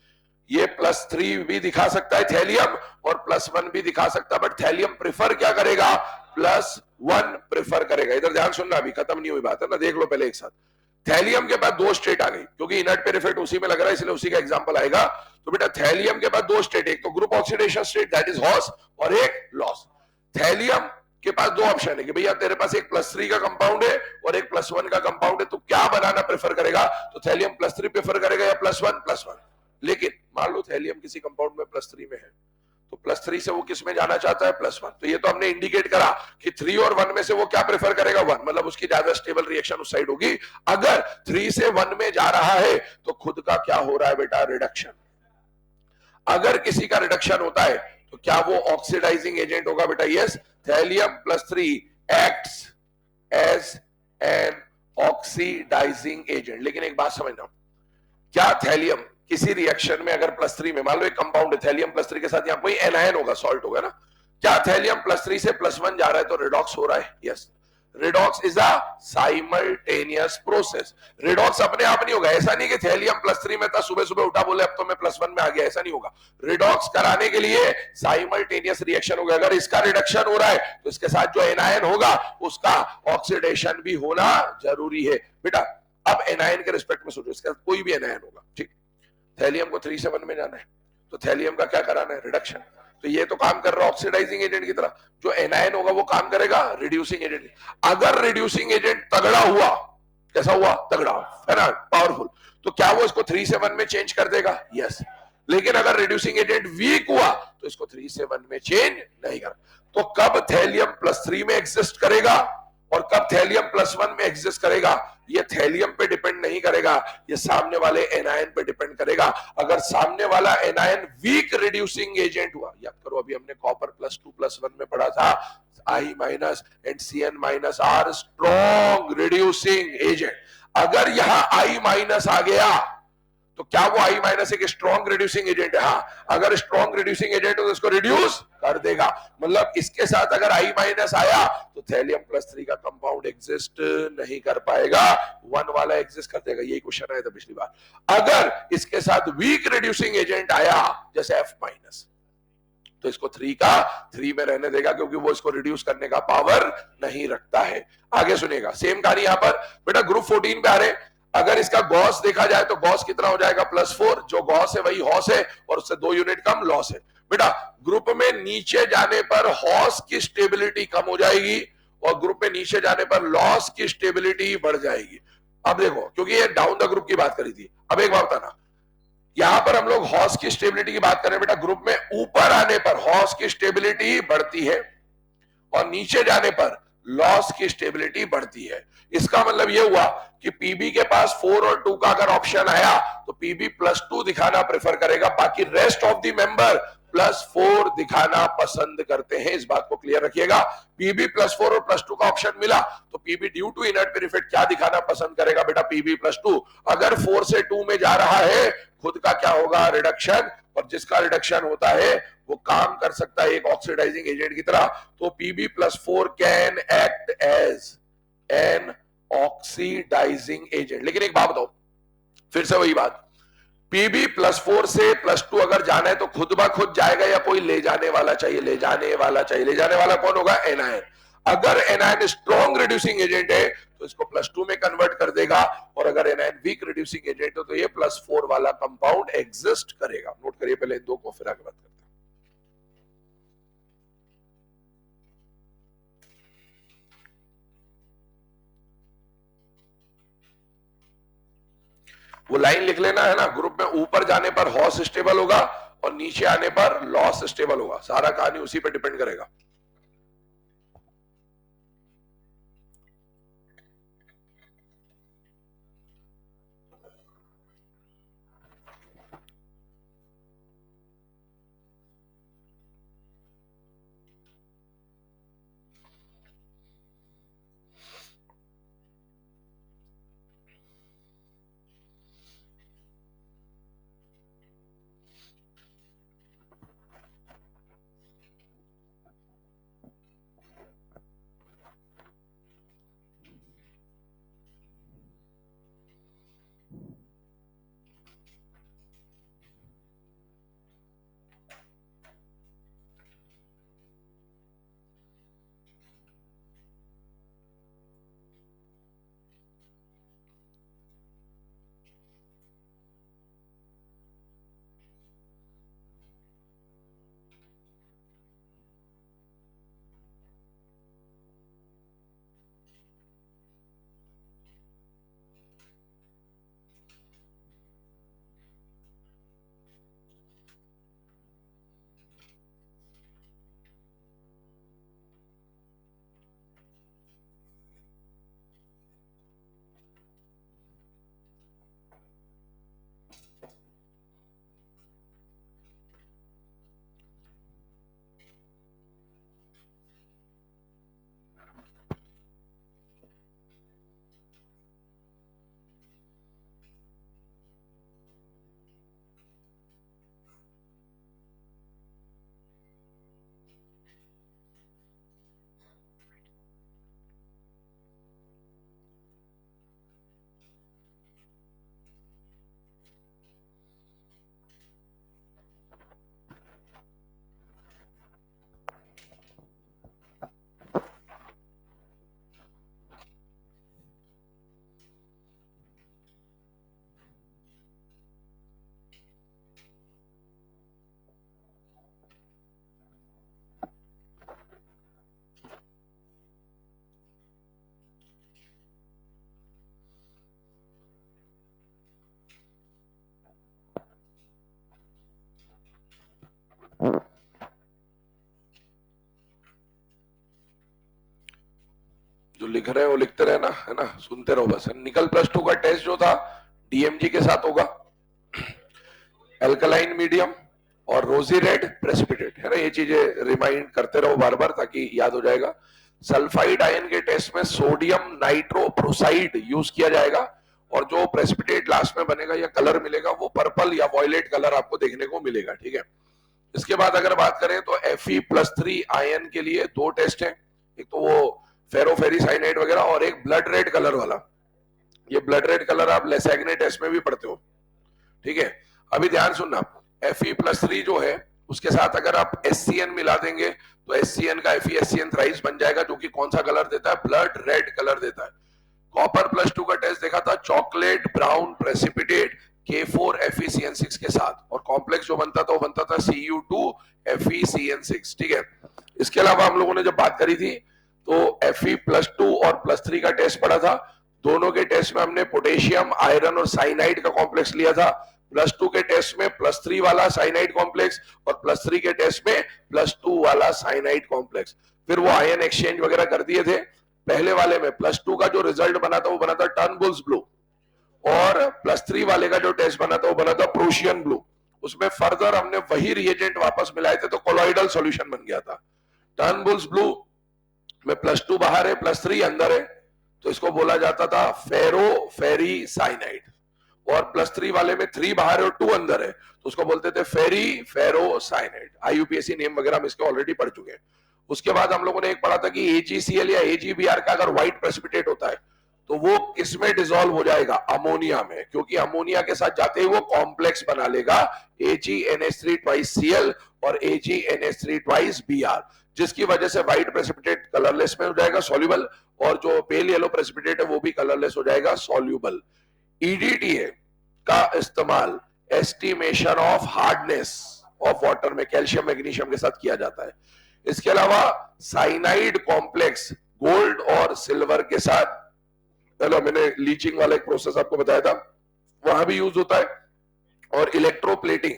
ये +3 भी दिखा सकता है थैलियम और +1 भी दिखा सकता है, बट थैलियम प्रेफर क्या करेगा, +1 प्रेफर करेगा। इधर ध्यान सुनना, अभी खत्म नहीं हुई बात है ना, देख लो पहले एक साथ। थैलियम के बाद 2 स्टेट आ गई, क्योंकि इनर्ट पेयर इफेक्ट उसी में लग रहा है इसलिए उसी का एग्जांपल आएगा। तो बेटा थैलियम के बाद 2 स्टेट, एक तो group oxidation state that is house, और एक लॉस। थैलियम के पास 2 ऑप्शन है कि भैया तेरे पास एक +3 का कंपाउंड है और एक +1 का कंपाउंड है, तो क्या बनाना प्रेफर करेगा, तो थैलियम +3 प्रेफर करेगा या +1। लेकिन मान लो थैलियम किसी कंपाउंड में +3 में है, तो +3 से वो किस में जाना चाहता है, +1। तो ये तो हमने इंडिकेट करा कि 3 और 1 में से वो क्या प्रेफर करेगा, 1, मतलब उसकी ज्यादा स्टेबल रिएक्शन उस साइड होगी। अगर 3 से 1 में जा रहा है तो खुद का क्या हो रहा है बेटा, रिडक्शन। अगर किसी का रिडक्शन होता है तो क्या वो ऑक्सीडाइजिंग एजेंट होगा बेटा, yes. Thallium +3 acts as an oxidizing agent. लेकिन एक बात समझना, क्या थैलियम किसी रिएक्शन में अगर +3 में, मान लो एक कंपाउंड है थैलियम +3 के साथ, यहां कोई एनायन होगा, सॉल्ट होगा ना, क्या थैलियम +3 से +1 जा रहा है तो रिडॉक्स हो रहा है, yes. Redox is a simultaneous process. Redox अपने आप नहीं होगा, ऐसा नहीं कि थैलियम +3 में था, सुबह सुबह उठा बोले अब तो मैं +1 में आ गया, ऐसा नहीं होगा। रिडॉक्स कराने के लिए साइमल्टेनियस रिएक्शन होगा। अगर इसका रिडक्शन हो रहा है तो इसके साथ जो एनायन होगा उसका ऑक्सीडेशन भी होना जरूरी है बेटा। अब एनायन के रिस्पेक्ट में सोचो, इसका कोई भी एनायन होगा, ठीक, थैलियम को 3 से 1 में जाना है तो थैलियम का क्या कराना है, रिडक्शन। तो ये तो काम कर रहा है ऑक्सीडाइजिंग एजेंट की तरह, जो एनायन होगा वो काम करेगा रिड्यूसिंग एजेंट। अगर रिड्यूसिंग एजेंट तगड़ा हुआ, कैसा हुआ, तगड़ा है ना, पावरफुल, तो क्या वो इसको 3 से 1 में चेंज कर देगा, यस। लेकिन अगर रिड्यूसिंग एजेंट वीक हुआ तो इसको 3 से 1 में चेंज नहीं कर। तो कब थैलियम +3 में एग्जिस्ट करेगा और कब थैलियम +1 में एग्जिस्ट करेगा, ये थैलियम पे डिपेंड नहीं करेगा, ये सामने वाले एनायन पे डिपेंड करेगा। अगर सामने वाला एनायन वीक रिड्यूसिंग एजेंट हुआ, याद करो अभी हमने कॉपर +2+1 में पढ़ा था, I- and Cn- are strong reducing agent. अगर यहां I- आ गया तो क्या वो I- एक स्ट्रॉन्ग रिड्यूसिंग एजेंट है, हाँ। अगर स्ट्रॉन्ग रिड्यूसिंग एजेंट हो तो इसको रिड्यूस कर देगा। मतलब इसके साथ अगर I- आया तो थैलियम +3 का कंपाउंड एग्जिस्ट नहीं कर पाएगा, 1 वाला एग्जिस्ट कर देगा। यही क्वेश्चन आया था पिछली बार। अगर इसके साथ वीक रिड्यूसिंग एजेंट आया जैसे F- तो इसको 3 का 3 में रहने देगा, क्योंकि वो इसको रिड्यूस करने का पावर नहीं रखता है। आगे सुनेगा, सेम कहानी यहां पर बेटा ग्रुप 14 पे आ रहे। अगर इसका गॉस देखा जाए तो गॉस कितना हो जाएगा, +4, जो गॉस है वही हॉस है और उससे 2 यूनिट कम लॉस है। बेटा ग्रुप में नीचे जाने पर हॉस की स्टेबिलिटी कम हो जाएगी और ग्रुप में नीचे जाने पर लॉस की स्टेबिलिटी बढ़ जाएगी। अब देखो, क्योंकि ये डाउन द ग्रुप की बात करी थी। अब एक बात बताना, यहां पर हम लोग हॉस की स्टेबिलिटी की बात कर रहे हैं बेटा। ग्रुप में ऊपर आने पर हॉस की स्टेबिलिटी बढ़ती है और नीचे जाने पर लॉस की स्टेबिलिटी बढ़ती है। इसका मतलब यह हुआ कि पीबी के पास 4 और 2 का अगर ऑप्शन आया तो पीबी +2 दिखाना प्रेफर करेगा, बाकी रेस्ट ऑफ द मेंबर +4 दिखाना पसंद करते हैं। इस बात को क्लियर रखिएगा। पीबी +4 और +2 का ऑप्शन मिला तो PB due to inert pair effect क्या दिखाना पसंद करेगा बेटा, पीबी +2। अगर 4 से 2 में जा रहा है खुद का क्या होगा, रिडक्शन, और जिसका रिडक्शन होता है वो काम कर सकता है एक ऑक्सीडाइजिंग एजेंट की तरह। तो Pb+4 can act as an oxidizing agent. लेकिन एक बात बताओ, फिर से वही बात, Pb+4 से +2 अगर जाना है तो खुद ब खुद जाएगा या कोई ले जाने वाला चाहिए, ले जाने वाला चाहिए। ले जाने वाला कौन होगा, एनायन। अगर एनायन स्ट्रॉन्ग रिड्यूसिंग एजेंट है तो इसको +2 में कन्वर्ट कर देगा, और अगर एनायन वीक रिड्यूसिंग एजेंट हो तो ये +4 वाला कंपाउंड एग्जिस्ट करेगा। नोट करिए पहले इन दो को, फिर आगे बात करते हैं। वो लाइन लिख लेना है ना, ग्रुप में ऊपर जाने पर हॉस स्टेबल होगा और नीचे आने पर लॉस स्टेबल होगा। सारा कहानी उसी पर डिपेंड करेगा। लिख रहे हो लिखते रहे ना, है ना, सुनते रहो बस। निकल +2 का टेस्ट जो था डीएमजी के साथ होगा, एल्कलाइन मीडियम और रोजी रेड प्रेसिपिटेट, है ना, ये चीजें रिमाइंड करते रहो बार बार ताकि याद हो जाएगा। सल्फाइड आयन के टेस्ट में सोडियम नाइट्रोप्रोसाइड यूज किया जाएगा और जो प्रेसिपिटेट लास्ट में बनेगा या कलर मिलेगा वो पर्पल या वॉयलेट कलर आपको देखने को मिलेगा, ठीक है। इसके बाद अगर बात करें तो Fe+3 आयन के लिए दो टेस्ट हैं, एक तो वो फेरोफेरिसाइनाइड वगैरह और एक ब्लड रेड कलर वाला। ये ब्लड रेड कलर आप लेसैग्ने टेस्ट में भी पढ़ते हो, ठीक है। अभी ध्यान सुनना, Fe+3 जो है उसके साथ अगर आप SCN मिला देंगे तो SCN का FeSCN थ्राइस बन जाएगा, जो कि कौन सा कलर देता है, ब्लड रेड कलर देता है। कॉपर+2 का टेस्ट देखा था चॉकलेट ब्राउन प्रेसिपिटेट K4FeCN6 के साथ, और कॉम्प्लेक्स जो बनता था वो बनता था Cu2FeCN6, ठीक है। इसके अलावा हम लोगों ने जब बात करी थी तो Fe+2 और +3 का टेस्ट पढ़ा था। दोनों के टेस्ट में हमने पोटेशियम आयरन और साइनाइड का कॉम्प्लेक्स लिया था। +2 के टेस्ट में +3 वाला साइनाइड कॉम्प्लेक्स और +3 के टेस्ट में +2 वाला साइनाइड कॉम्प्लेक्स। फिर वो आयन एक्सचेंज वगैरह कर दिए थे। पहले वाले में +2 का जो रिजल्ट बना था वो बना था टर्नबुल्स ब्लू, और +3 वाले का जो टेस्ट बना था वो बना था प्रोशियन ब्लू। उसमें फर्दर हमने वही रिएजेंट वापस मिलाए थे तो कोलॉइडल सॉल्यूशन बन गया था। टर्नबुल्स ब्लू में +2 बाहर है +3 अंदर है, तो इसको बोला जाता था फेरो साइनाइड। और +3 वाले में 3 बाहर है और 2 अंदर है तो उसको बोलते थे फेरो साइनाइड। IUPAC नेम वगैरह हम इसके ऑलरेडी पढ़ चुके हैं। उसके बाद हम लोगों ने एक पढ़ा था कि AgCl या AgBr का अगर व्हाइट प्रेसिपिटेट होता है तो वो किसमें डिसॉल्व हो जाएगा, अमोनिया में, क्योंकि अमोनिया के साथ जाते ही वो कॉम्प्लेक्स बना लेगा AgNH3 और AgNH3 जिसकी वजह से व्हाइट प्रेसिपिटेट कलरलेस में हो जाएगा सॉल्युबल, और जो पेल येलो प्रेसिपिटेट है वो भी कलरलेस हो जाएगा सॉल्युबल। EDTA का इस्तेमाल estimation of hardness of water में कैल्शियम मैग्नीशियम के साथ किया जाता है। इसके अलावा साइनाइड कॉम्प्लेक्स गोल्ड और सिल्वर के साथ, पहले मैंने लीचिंग वाला एक प्रोसेस आपको बताया था, वहां भी यूज होता है। और इलेक्ट्रोप्लेटिंग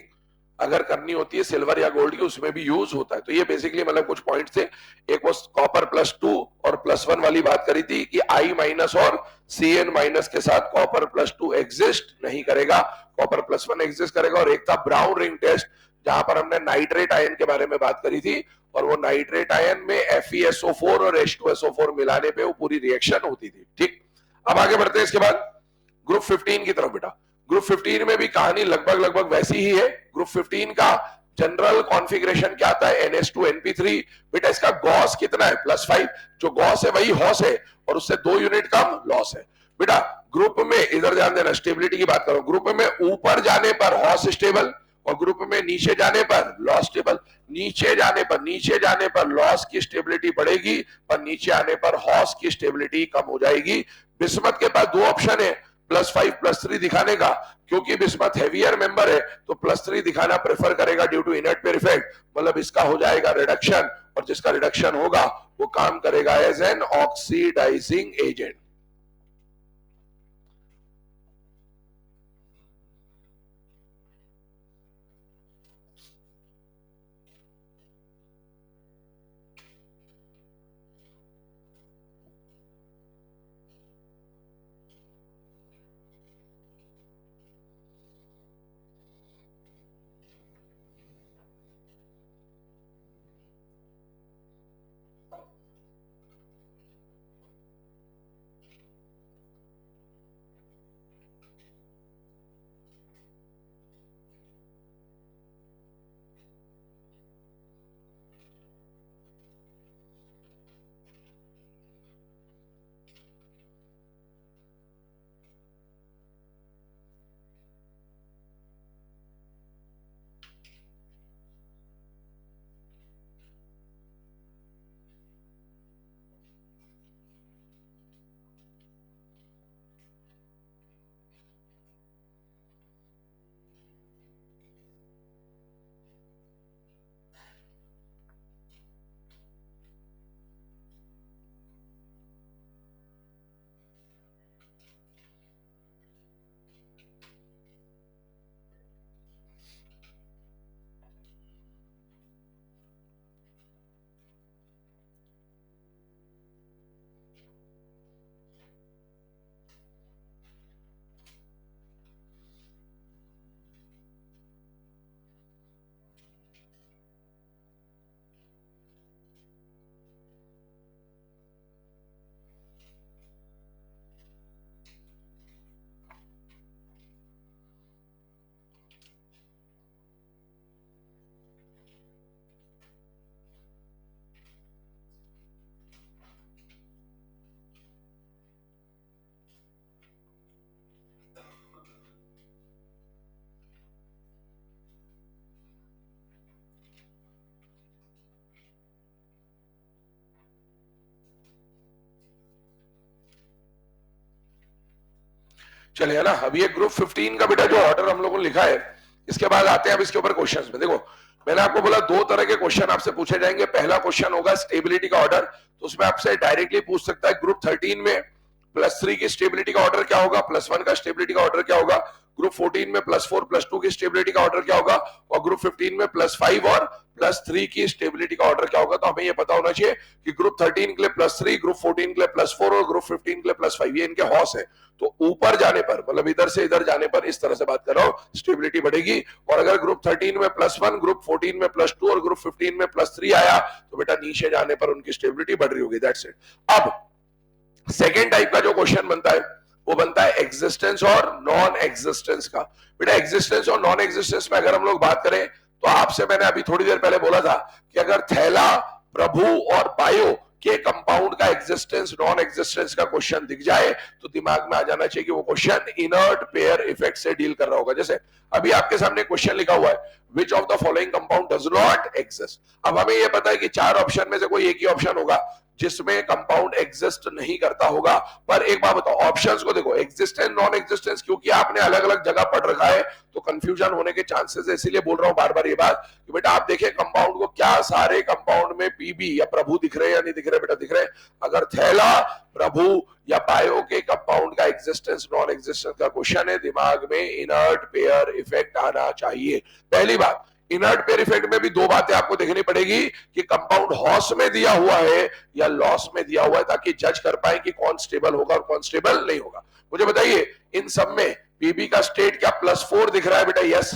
अगर करनी होती है सिल्वर या गोल्ड की उसमें भी यूज होता है। तो ये बेसिकली मतलब कुछ पॉइंट्स थे। एक वो कॉपर +2 और +1 वाली बात करी थी कि I- और Cn- के साथ कॉपर+2 एग्जिस्ट नहीं करेगा, कॉपर+1 एग्जिस्ट करेगा। और एक था ब्राउन रिंग टेस्ट जहां पर हमने नाइट्रेट आयन के बारे में बात करी थी, और वो नाइट्रेट आयन में FeSO4 और H2SO4 मिलाने पे वो पूरी रिएक्शन होती थी, ठीक। अब आगे बढ़ते हैं इसके बाद ग्रुप 15 की तरफ। बेटा ग्रुप 15 में भी कहानी लगभग लगभग वैसी ही है। ग्रुप 15 का जनरल कॉन्फ़िगरेशन क्या आता है, NH2NP3। बेटा इसका गॉस कितना है, +5। जो गॉस है वही हॉस है और उससे 2 यूनिट कम लॉस है। बेटा ग्रुप में इधर ध्यान देना, स्टेबिलिटी की बात करो, ग्रुप में ऊपर जाने पर हॉस स्टेबल और ग्रुप में नीचे जाने पर लॉस स्टेबल। नीचे जाने पर लॉस की स्टेबिलिटी बढ़ेगी, पर नीचे आने पर हॉस की स्टेबिलिटी कम हो जाएगी। बिस्मथ के पास 2 ऑप्शन है, +5 +3 दिखाने का, क्योंकि बिस्मथ हेवियर मेंबर है तो +3 दिखाना प्रेफर करेगा due to inert pair effect, मतलब इसका हो जाएगा रिडक्शन, और जिसका रिडक्शन होगा वो काम करेगा एज एन ऑक्सीडाइजिंग एजेंट। चलिए ना, अब ये ग्रुप 15 का बेटा जो ऑर्डर हम लोगों ने लिखा है, इसके बाद आते हैं अब इसके ऊपर क्वेश्चंस में। देखो मैंने आपको बोला दो तरह के क्वेश्चन आपसे पूछे जाएंगे। पहला क्वेश्चन होगा स्टेबिलिटी का ऑर्डर, तो उसमें आपसे डायरेक्टली पूछ सकता है ग्रुप 13 में +3 की स्टेबिलिटी का ऑर्डर क्या होगा, +1 का स्टेबिलिटी का ऑर्डर क्या होगा, ग्रुप 14 में +4 +2 की स्टेबिलिटी का ऑर्डर क्या होगा, और ग्रुप 15 में +5 और +3 की स्टेबिलिटी का ऑर्डर क्या होगा। तो हमें ये पता होना चाहिए कि ग्रुप 13 के लिए +3, ग्रुप 14 के लिए +4 और ग्रुप 15 के लिए +5 ये इनके हॉस है। तो ऊपर जाने पर, मतलब इधर से इधर जाने पर, इस तरह से बात कर रहा हूं, स्टेबिलिटी बढ़ेगी। और अगर ग्रुप 13 में +1, ग्रुप 14 में +2 और ग्रुप 15 में +3 आया तो बेटा नीचे जाने पर उनकी स्टेबिलिटी बढ़ रही होगी। That's it. अब सेकेंड टाइप का जो क्वेश्चन बनता है वो बनता है एग्जिस्टेंस और नॉन एग्जिस्टेंस का। बेटा एग्जिस्टेंस और नॉन एग्जिस्टेंस में अगर हम लोग बात करें तो आपसे मैंने अभी थोड़ी देर पहले बोला था कि अगर थैला, प्रभु और बायो के कंपाउंड का एग्जिस्टेंस नॉन एग्जिस्टेंस का क्वेश्चन दिख जाए तो दिमाग में आ जाना चाहिए कि वो क्वेश्चन इनर्ट पेयर इफेक्ट से डील कर रहा होगा। जैसे अभी आपके सामने क्वेश्चन लिखा हुआ है विच of the following compound does not exist. अब हमें यह पता है कि 4 ऑप्शन में से कोई एक ही ऑप्शन होगा जिसमें कंपाउंड एग्जिस्ट नहीं करता होगा। पर एक बात बताओ, ऑप्शंस को देखो, एग्जिस्टेंस नॉन एग्जिस्टेंस, क्योंकि आपने अलग अलग जगह पढ़ रखा है तो कंफ्यूजन होने के चांसेस है, इसीलिए बोल रहा हूं बार बार ये बात कि बेटा आप देखें कंपाउंड को, क्या सारे कंपाउंड में पीबी या प्रभु दिख रहे हैं या नहीं दिख रहे। बेटा दिख रहे हैं। अगर थैला, प्रभु या बायो के कंपाउंड का एग्जिस्टेंस नॉन एग्जिस्टेंस का क्वेश्चन है, दिमाग में इनर्ट पेयर इफेक्ट आना चाहिए। पहली बात, इनर्ट पेयर इफेक्ट में भी दो बातें आपको देखनी पड़ेगी कि कंपाउंड हॉस में दिया हुआ है या लॉस में दिया हुआ है, ताकि जज कर पाए कि कौन स्टेबल होगा और कौन स्टेबल नहीं होगा। मुझे बताइए इन सब में पीबी का स्टेट क्या +4 दिख रहा है बेटा? यस,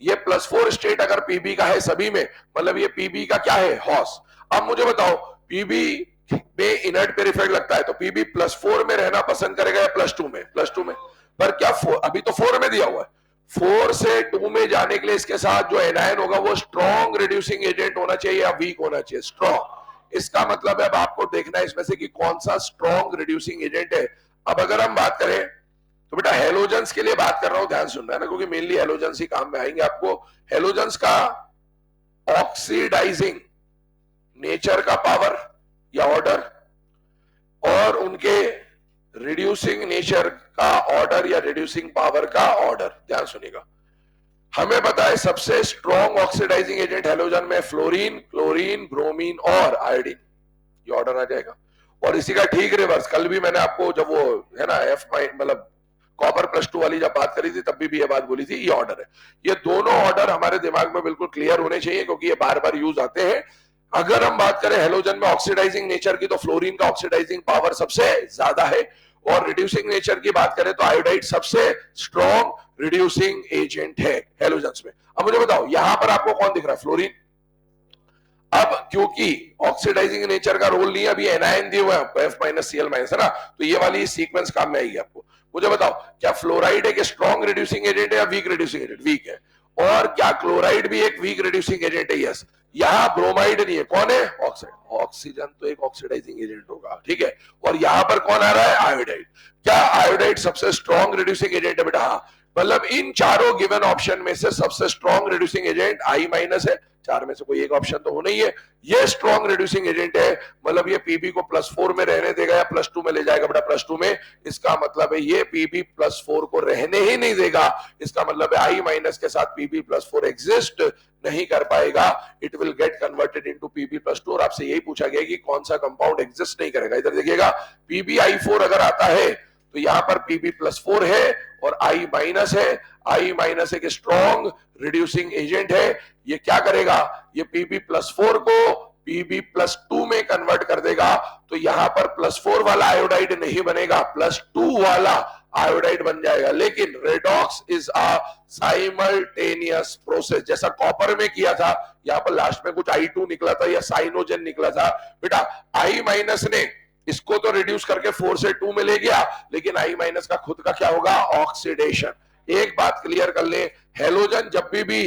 ये +4 स्टेट अगर पीबी का है सभी में, मतलब ये पीबी का क्या है? हॉस। अब मुझे बताओ पीबी में इनर्ट पेयर इफेक्ट लगता है तो पीबी +4 में रहना पसंद करेगा या +2 में? +2 में। पर क्या अभी तो 4 में दिया हुआ है, 4 से 2 में जाने के लिए इसके साथ जो एनायन होगा वो स्ट्रॉन्ग रिड्यूसिंग एजेंट होना चाहिए या वीक होना चाहिए? स्ट्रॉन्ग। इसका मतलब है अब आपको देखना है इसमें से कि कौन सा स्ट्रॉन्ग रिड्यूसिंग एजेंट है। अब अगर हम बात करें तो बेटा हेलोजेंस के लिए बात कर रहा हूं, ध्यान सुनना है ना, क्योंकि मेनली हेलोजेंस ही काम में आएंगे आपको। हेलोजेंस का ऑक्सीडाइजिंग नेचर का पावर या ऑर्डर और उनके रिड्यूसिंग नेचर का ऑर्डर या रिड्यूसिंग पावर का ऑर्डर, ध्यान सुनिएगा। हमें पता है सबसे स्ट्रॉन्ग ऑक्सीडाइजिंग एजेंट हेलोजन में फ्लोरीन, क्लोरीन, ब्रोमीन और आयोडीन, ये ऑर्डर आ जाएगा। और इसी का ठीक रिवर्स, कल भी मैंने आपको जब वो है ना मतलब कॉपर +2 वाली जब बात करी थी तब भी ये बात बोली थी, ये ऑर्डर है। ये दोनों ऑर्डर हमारे दिमाग में बिल्कुल क्लियर होने चाहिए क्योंकि ये बार बार यूज आते हैं। अगर हम बात करें हेलोजन में ऑक्सीडाइजिंग नेचर की तो फ्लोरीन का ऑक्सीडाइजिंग पावर सबसे ज्यादा है, और रिड्यूसिंग नेचर की बात करें तो आयोडाइड सबसे स्ट्रॉन्ग रिड्यूसिंग एजेंट है हेलोजेंस में। अब मुझे बताओ यहां पर आपको कौन दिख रहा है? फ्लोरीन। अब क्योंकि ऑक्सीडाइजिंग नेचर का रोल नहीं है, अभी एनायन दिए हुए हैं आपको F-Cl- है ना, तो ये वाली सीक्वेंस काम में आएगी आपको। मुझे बताओ क्या फ्लोराइड एक स्ट्रॉन्ग रिड्यूसिंग एजेंट है या वीक रिड्यूसिंग एजेंट? वीक है। और क्या क्लोराइड भी एक वीक रिड्यूसिंग एजेंट है? यस। यहां ब्रोमाइड नहीं है, कौन है? ऑक्साइड। ऑक्सीजन तो एक ऑक्सीडाइजिंग एजेंट होगा, ठीक है। और यहां पर कौन आ रहा है? आयोडाइड। क्या आयोडाइड सबसे स्ट्रॉन्ग रिड्यूसिंग एजेंट है बेटा? हाँ। मतलब इन चारों गिवन ऑप्शन में से सबसे स्ट्रॉन्ग रिड्यूसिंग एजेंट I- है। 4 में से कोई एक ऑप्शन तो होना ही है। ये स्ट्रॉन्ग रिड्यूसिंग एजेंट है, मतलब ये पीबी को +4 में रहने देगा या +2 में ले जाएगा बेटा? +2 में। इसका मतलब है ये पीबी +4 को रहने ही नहीं देगा। इसका मतलब है I- के साथ पीबी +4 एग्जिस्ट नहीं कर पाएगा। It will get converted into PB +2। और आपसे यही पूछा गया कि कौन सा कंपाउंड एग्जिस्ट नहीं करेगा। इधर देखिएगा PbI4 अगर आता है तो यहां पर पीबी +4 है और I- है। I- एक स्ट्रॉन्ग रिड्यूसिंग एजेंट है। ये क्या करेगा? ये पीबी +4 को पीबी +2 में कन्वर्ट कर देगा। तो यहां पर +4 वाला आयोडाइड नहीं बनेगा, +2 वाला आयोडाइड बन जाएगा। लेकिन redox is a simultaneous process, जैसा कॉपर में किया था। यहां पर लास्ट में कुछ I2 निकला था या साइनोजन निकला था बेटा। I- ने इसको तो रिड्यूस करके 4 से 2 में ले गया, लेकिन I- का खुद का क्या होगा? ऑक्सीडेशन। एक बात क्लियर कर ले, हेलोजन जब भी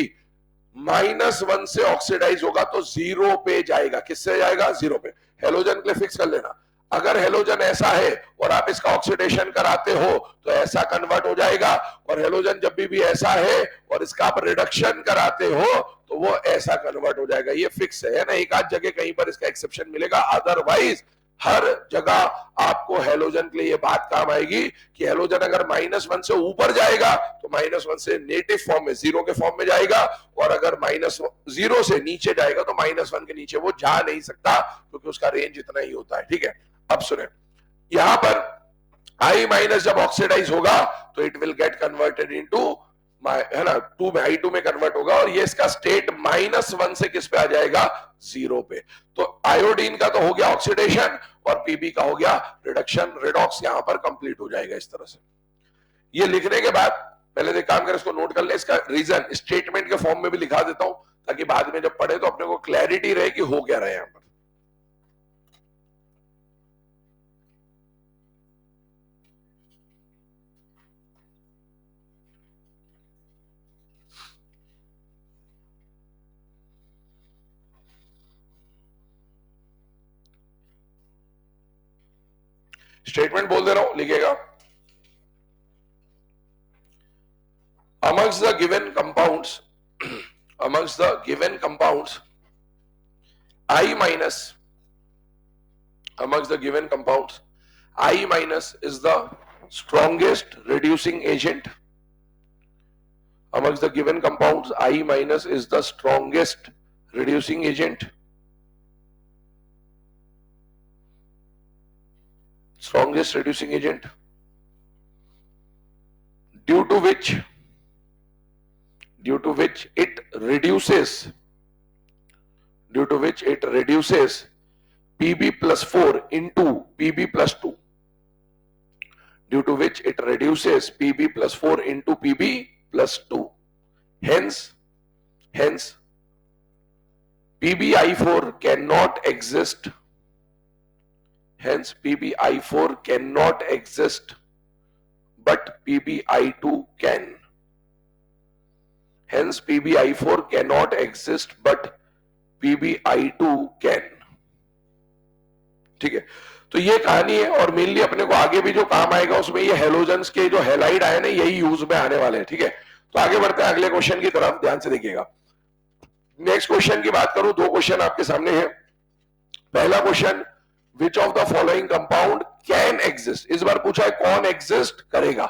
-1 से ऑक्सीडाइज होगा तो 0 पे जाएगा। किससे जाएगा? 0 पे। हेलोजन के लिए फिक्स कर लेना, अगर हेलोजन ऐसा है और आप इसका ऑक्सीडेशन कराते हो तो ऐसा कन्वर्ट हो जाएगा, और हेलोजन जब भी ऐसा है और इसका आप रिडक्शन कराते हो तो वो ऐसा कन्वर्ट हो जाएगा। ये फिक्स है ना। एक आध जगह कहीं पर इसका एक्सेप्शन मिलेगा, अदरवाइज हर जगह आपको हेलोजन के लिए ये बात काम आएगी कि हेलोजन अगर -1 से ऊपर जाएगा तो -1 से नेटिव फॉर्म में, जीरो के फॉर्म में जाएगा, और अगर -0 से नीचे जाएगा तो -1 के नीचे वो जा नहीं सकता, क्योंकि उसका रेंज इतना ही होता है। ठीक है, अब सुने, यहां पर I- जब ऑक्सीडाइज होगा तो it will get converted into, है ना, I2 में कन्वर्ट होगा, और ये इसका स्टेट -1 से किस पे आ जाएगा, 0 पे। तो आयोडीन का तो हो गया ऑक्सीडेशन और पीबी का हो गया रिडक्शन, रिडॉक्स यहां पर कंप्लीट हो जाएगा इस तरह से। ये लिखने के बाद पहले एक काम कर, इसको नोट कर ले, इसका रीजन स्टेटमेंट के फॉर्म में भी लिखा देता हूं, ताकि बाद में जब पढ़े तो अपने को क्लैरिटी रहे कि हो क्या रहा है यहां पर। स्टेटमेंट बोल दे रहा हूं, लिखेगा, amongst the given compounds amongst the given compounds I minus, amongst the given compounds I minus is the strongest reducing agent. Amongst the given compounds I minus is the strongest reducing agent. Strongest reducing agent, due to which it reduces Pb plus 4 into Pb plus 2, due to which it reduces Pb plus 4 into Pb plus 2. Hence PbI4 cannot exist. Hence PbI4 cannot exist, but PbI2 can. Hence PbI4 cannot exist, but PbI2 can. ठीक है, तो ये कहानी है, और mainly अपने को आगे भी जो काम आएगा उसमें ये हेलोजेंस के जो हेलाइड आयन है यही यूज में आने वाले हैं। ठीक है, तो आगे बढ़ते हैं अगले क्वेश्चन की तरफ, ध्यान से देखिएगा। नेक्स्ट क्वेश्चन की बात करूं, दो क्वेश्चन आपके सामने है। पहला question, which of the following compound can exist, इस बार पूछा है कौन एग्जिस्ट करेगा।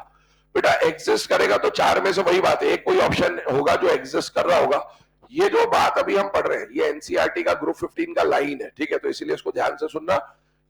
बेटा एग्जिस्ट करेगा तो चार में से वही बात है, एक कोई ऑप्शन होगा जो एग्जिस्ट कर रहा होगा। ये जो बात अभी हम पढ़ रहे हैं ये एनसीईआरटी का ग्रुप 15 का लाइन है। ठीक है, तो इसीलिए इसको ध्यान से सुनना।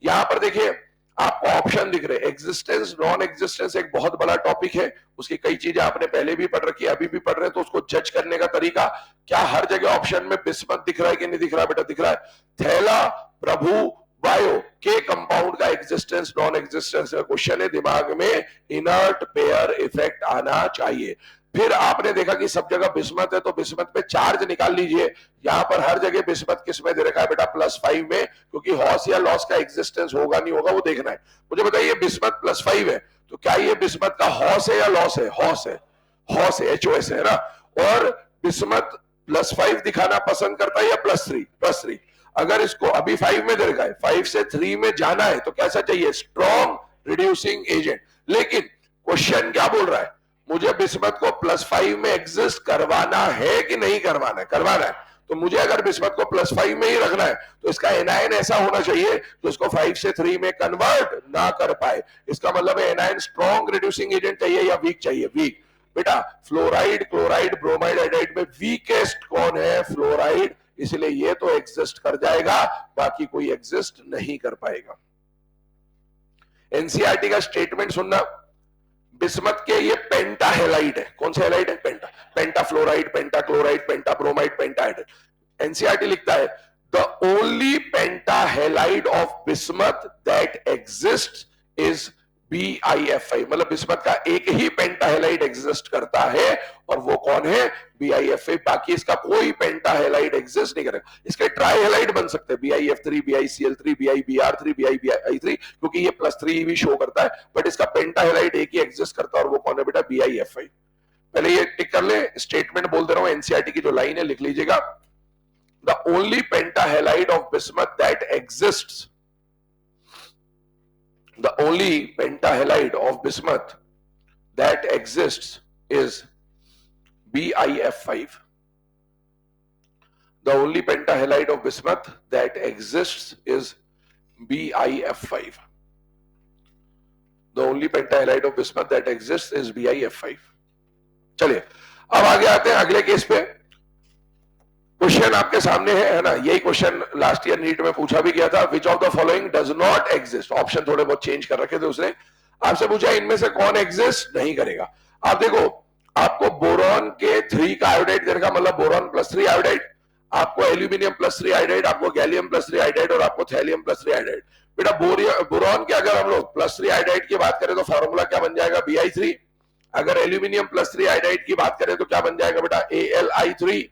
यहां पर देखिए आपको ऑप्शन दिख रहे हैं, एग्जिस्टेंस नॉन एग्जिस्टेंस एक बहुत बड़ा टॉपिक है, उसकी कई चीजें आपने पहले भी पढ़ रखी है, अभी भी पढ़ रहे हैं, तो उसको जज करने का तरीका क्या, हर जगह ऑप्शन में बिस्मथ दिख रहा है कि नहीं दिख रहा है, बेटा दिख रहा है। थैला, प्रभु, बायो के कंपाउंड का एग्जिस्टेंस नॉन एग्जिस्टेंस का क्वेश्चन है, दिमाग में इनर्ट पेयर इफेक्ट आना चाहिए। फिर आपने देखा कि सब जगह बिस्मथ है, तो बिस्मथ पे चार्ज निकाल लीजिए। यहां पर हर जगह बिस्मथ किस में दे रखा है बेटा, +5 में, क्योंकि हॉस या लॉस का एग्जिस्टेंस होगा नहीं होगा वो देखना है। मुझे बताइए बिस्मथ +5 है, तो क्या ये बिस्मथ का हॉस है या लॉस है, हॉस है, हॉस है, HOS है ना। और बिस्मथ +5 दिखाना पसंद करता है या +3, अगर इसको अभी 5 में दे रखा है, 5 से 3 में जाना है तो कैसा चाहिए, स्ट्रॉन्ग रिड्यूसिंग एजेंट। लेकिन क्वेश्चन क्या बोल रहा है, मुझे बिस्मथ को +5 में एग्जिस्ट करवाना है कि नहीं करवाना है, करवाना है। तो मुझे अगर बिस्मथ को +5 में ही रखना है तो इसका एनायन ऐसा होना चाहिए जो इसको 5 से 3 में कन्वर्ट ना कर पाए। इसका मतलब है एनायन स्ट्रॉन्ग रिड्यूसिंग एजेंट चाहिए या वीक चाहिए, वीक। बेटा फ्लोराइड, क्लोराइड, ब्रोमाइड, आयोडाइड में वीकेस्ट कौन है, फ्लोराइड, इसलिए ये तो एग्जिस्ट कर जाएगा, बाकी कोई एग्जिस्ट नहीं कर पाएगा। एनसीईआरटी का स्टेटमेंट सुनना, बिस्मथ के ये पेंटा हेलाइड है, कौन सा हेलाइड है, पेंटा, पेंटा फ्लोराइड, पेंटा क्लोराइड, पेंटा ब्रोमाइड, पेंटा आयोडाइड। एनसीईआरटी लिखता है the only penta halide of bismuth that exist is BiFi, मतलब बिस्मथ का एक ही पेंटा हेलाइड एग्जिस्ट करता है और वो कौन है, BiFi, बाकी इसका कोई पेंटा हेलाइड एग्जिस्ट नहीं करेगा। इसके ट्राई हेलाइड बन सकते हैं, BiF3, BiCl3, BiBr3, BiBi3, क्योंकि ये +3 भी शो करता है, बट इसका पेंटा हेलाइड एक ही एग्जिस्ट करता है और वो कौन है बेटा, BiFi। पहले ये टिक कर ले, स्टेटमेंट बोल दे रहा हूं, एनसीईआरटी की जो लाइन है लिख लीजिएगा, the only penta halide of bismuth that exists, the only pentahalide of bismuth that exists is BiF5. The only pentahalide of bismuth that exists is BiF5. The only pentahalide of bismuth that exists is BiF5. चलिए अब आगे आते हैं अगले case पे। Question आपके सामने है ना, यही क्वेश्चन लास्ट ईयर नीट में पूछा भी गया था। विच of the following does not exist, option थोड़े बहुत चेंज कर रखे थे उसने। आपसे पूछा इनमें से कौन एग्जिस्ट नहीं करेगा। आप देखो, आपको बोरॉन के 3 का आयोडाइड देने का मतलब बोरॉन +3 आयोडाइड, आपको एल्यूमिनियम +3 आयोडाइड, आपको गैलियम +3 आयोडाइड और आपको थैलियम +3 आयोडाइड। बेटा बोरॉन के अगर हम लोग +3 आयोडाइड की बात करें तो फॉर्मूला क्या बन जाएगा, Bi3। अगर एल्यूमिनियम +3 आयोडाइड की बात करें तो क्या बन जाएगा बेटा, Al(I3)।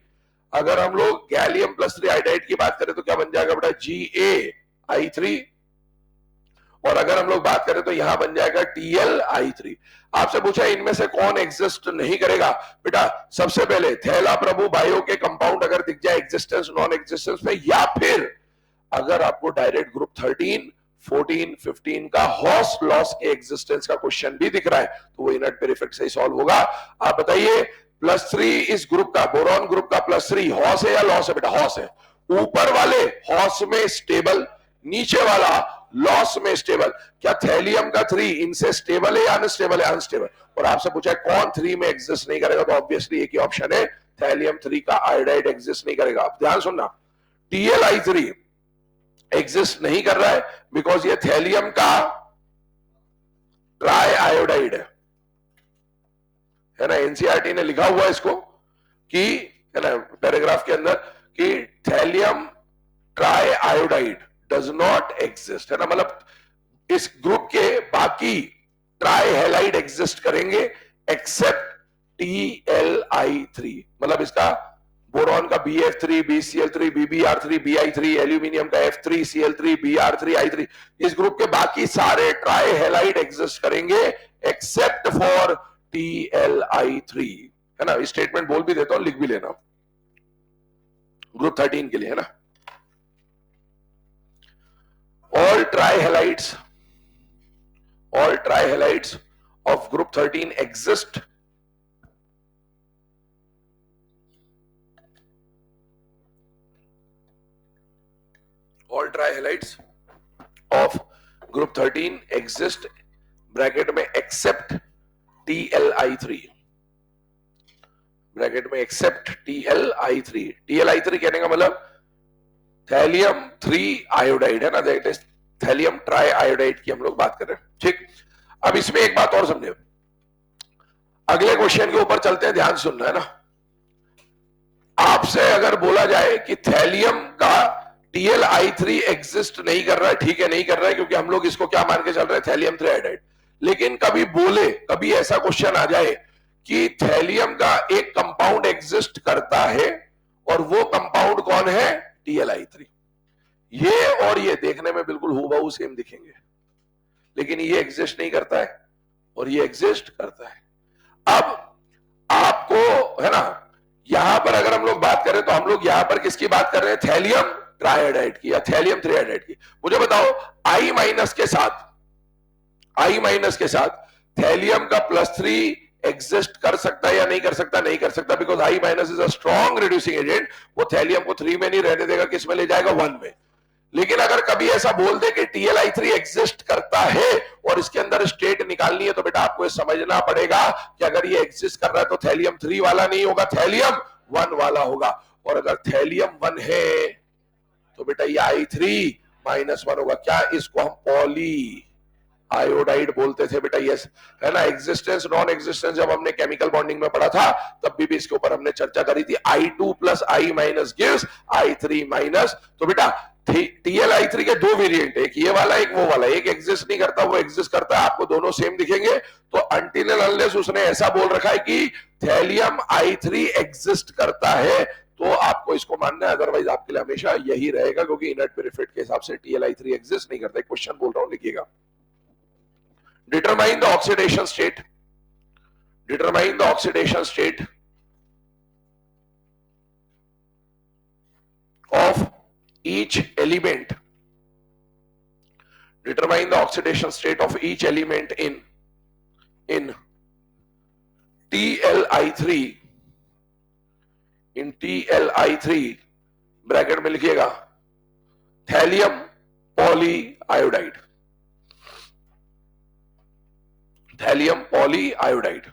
अगर हम लोग गैलियम +3 आयोडाइड की बात करें तो क्या बन जाएगा बेटा, Ga(I3)। और अगर हम लोग बात करें तो यहां बन जाएगा Tl(I3). आपसे पूछा इनमें से कौन एग्जिस्ट नहीं करेगा। बेटा सबसे पहले थैला प्रभु बायो के कंपाउंड अगर दिख जाए एग्जिस्टेंस नॉन एग्जिस्टेंस में, या फिर अगर आपको डायरेक्ट ग्रुप 13, 14, 15 का हॉस लॉस के एग्जिस्टेंस का क्वेश्चन भी दिख रहा है तो वो इनर्ट पेयर इफेक्ट से ही सॉल्व होगा। आप बताइए +3 इस ग्रुप का, बोरॉन ग्रुप का +3 हॉस है या लॉस है बेटा, हॉस है। ऊपर वाले हॉस में स्टेबल, नीचे वाला लॉस में स्टेबल। क्या थैलियम का 3 इनसे स्टेबल है या अनस्टेबल है, अनस्टेबल। और आपसे पूछा है कौन 3 में एग्जिस्ट नहीं करेगा, तो ऑब्वियसली एक ही ऑप्शन है, थैलियम 3 का आयोडाइड एग्जिस्ट नहीं करेगा। आप ध्यान सुनना, Tl(I3) एग्जिस्ट नहीं कर रहा है बिकॉज ये थैलियम का ट्राई आयोडाइड है ना। एनसीईआरटी ने लिखा हुआ है इसको कि, है ना, पैराग्राफ के अंदर कि thallium try iodide does not exist, है ना। मतलब इस ग्रुप के बाकी ट्राई हैलाइड एग्जिस्ट करेंगे एक्सेप्ट Tli3। मतलब इसका बोरॉन का Bf3, BCl3, BbR3, Bi3, aluminium का F3, Cl3, Br3, I3, इस ग्रुप के बाकी सारे ट्राई हैलाइड एग्जिस्ट करेंगे एक्सेप्ट फॉर Tli3, है ना। स्टेटमेंट बोल भी देता हूं, लिख भी लेना ग्रुप 13 के लिए, है ना। all trihalides of group 13 exist all trihalides of group 13 exist bracket में एक्सेप्ट Tli3, ब्रैकेट में एक्सेप्ट Tli3। Tli3 कहने का मतलब थैलियम 3 आयोडाइड, है ना, that is thallium try iodide की हम लोग बात कर रहे हैं। ठीक, अब इसमें एक बात और समझे, अगले क्वेश्चन के ऊपर चलते हैं, ध्यान सुनना, है ना। आपसे अगर बोला जाए कि थैलियम का Tli3 एग्जिस्ट नहीं कर रहा है, ठीक है नहीं कर रहा है, क्योंकि हम लोग इसको क्या मान के चल रहे हैं, थैलियम 3 आयोडाइड। लेकिन कभी ऐसा क्वेश्चन आ जाए कि थैलियम का एक कंपाउंड एग्जिस्ट करता है और वो कंपाउंड कौन है, Tli3। ये और ये देखने में बिल्कुल हूबहू सेम दिखेंगे, लेकिन ये एग्जिस्ट नहीं करता है और ये एग्जिस्ट करता है। अब आपको, है ना, यहां पर अगर हम लोग बात करें तो हम लोग यहां पर किसकी बात कर रहे हैं, थैलियम ट्राइआयोडाइड की या थैलियम 3 आयोडाइड की। मुझे बताओ I- के साथ थैलियम का +3 एग्जिस्ट कर सकता है या नहीं कर सकता, नहीं कर सकता, because I- is a strong reducing agent. वो थैलियम को 3 में नहीं रहने देगा, किस में ले जाएगा, 1 में। लेकिन अगर कभी ऐसा बोल दे कि Tli3 एग्जिस्ट करता है और इसके अंदर स्टेट निकालनी है, तो बेटा आपको ये समझना पड़ेगा कि अगर ये एग्जिस्ट कर रहा है तो थैलियम 3 वाला नहीं होगा, थैलियम 1 वाला होगा। और अगर थैलियम 1 है तो बेटा ये I3-1 होगा। क्या इसको हम पॉली आयोडाइड बोलते थे बेटा, यस, है ना। एग्जिस्टेंस नॉन एग्जिस्टेंस जब हमने केमिकल बॉन्डिंग में पढ़ा था तब भी इसके ऊपर हमने चर्चा करी थी। I2 + I- gives I3-। तो बेटा Tli3 के 2 वेरिएंट है, एक ये वाला एक वो वाला, एक एग्जिस्ट नहीं करता, वो एग्जिस्ट करता है, आपको दोनों सेम दिखेंगे। तो अनटिल एंड अनलेस उसने ऐसा बोल रखा है कि थैलियम I3 एग्जिस्ट करता है तो आपको इसको मानना है, अदरवाइज आपके लिए हमेशा यही रहेगा, क्योंकि इनर्ट पेयर इफेक्ट के हिसाब से Tli3 एग्जिस्ट नहीं करता। क्वेश्चन बोल रहा हूं, लिखिएगा। Determine the oxidation state. Determine the oxidation state of each element. Determine the oxidation state of each element in Tli3. In Tli3 bracket में लिखिएगा thallium poly iodide, thallium poly iodide.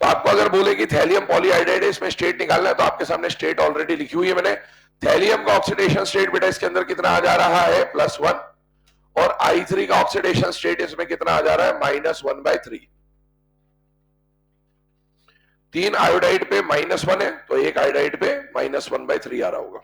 तो आपको अगर बोले कि थैलियम पॉली आयोडाइड है, इसमें state निकालना है, तो आपके सामने स्टेट ऑलरेडी लिखी हुई है मैंने। थैलियम का ऑक्सीडेशन स्टेट बेटा इसके अंदर कितना आ जा रहा है, +1, और I3 का ऑक्सीडेशन स्टेट इसमें कितना आ जा रहा है, -1/3। 3 आयोडाइड पे -1 है, तो एक आयोडाइड पे -1/3 आ रहा होगा।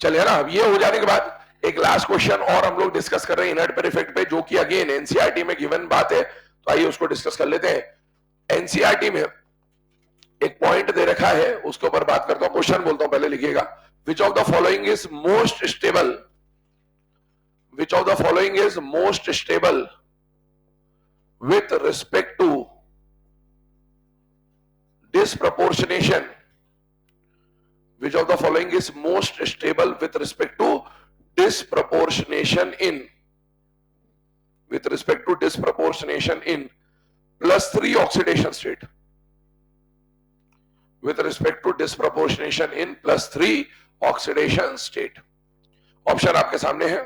चलिए ना, अब ये हो जाने के बाद एक लास्ट क्वेश्चन और हम लोग डिस्कस कर रहे हैं इनर्ट पेयर इफेक्ट पे, जो कि अगेन एनसीईआरटी में गिवन बात है, तो आइए उसको डिस्कस कर लेते हैं। एनसीईआरटी में एक पॉइंट दे रखा है, उसके ऊपर बात करता हूं, क्वेश्चन बोलता हूं, पहले लिखिएगा। Which of the following is most stable, which of the following is most stable with respect to disproportionation, which of the following is most stable with respect to disproportionation in, with respect to disproportionation in +3 oxidation state, with respect to disproportionation in +3 oxidation state। Option आपके सामने है।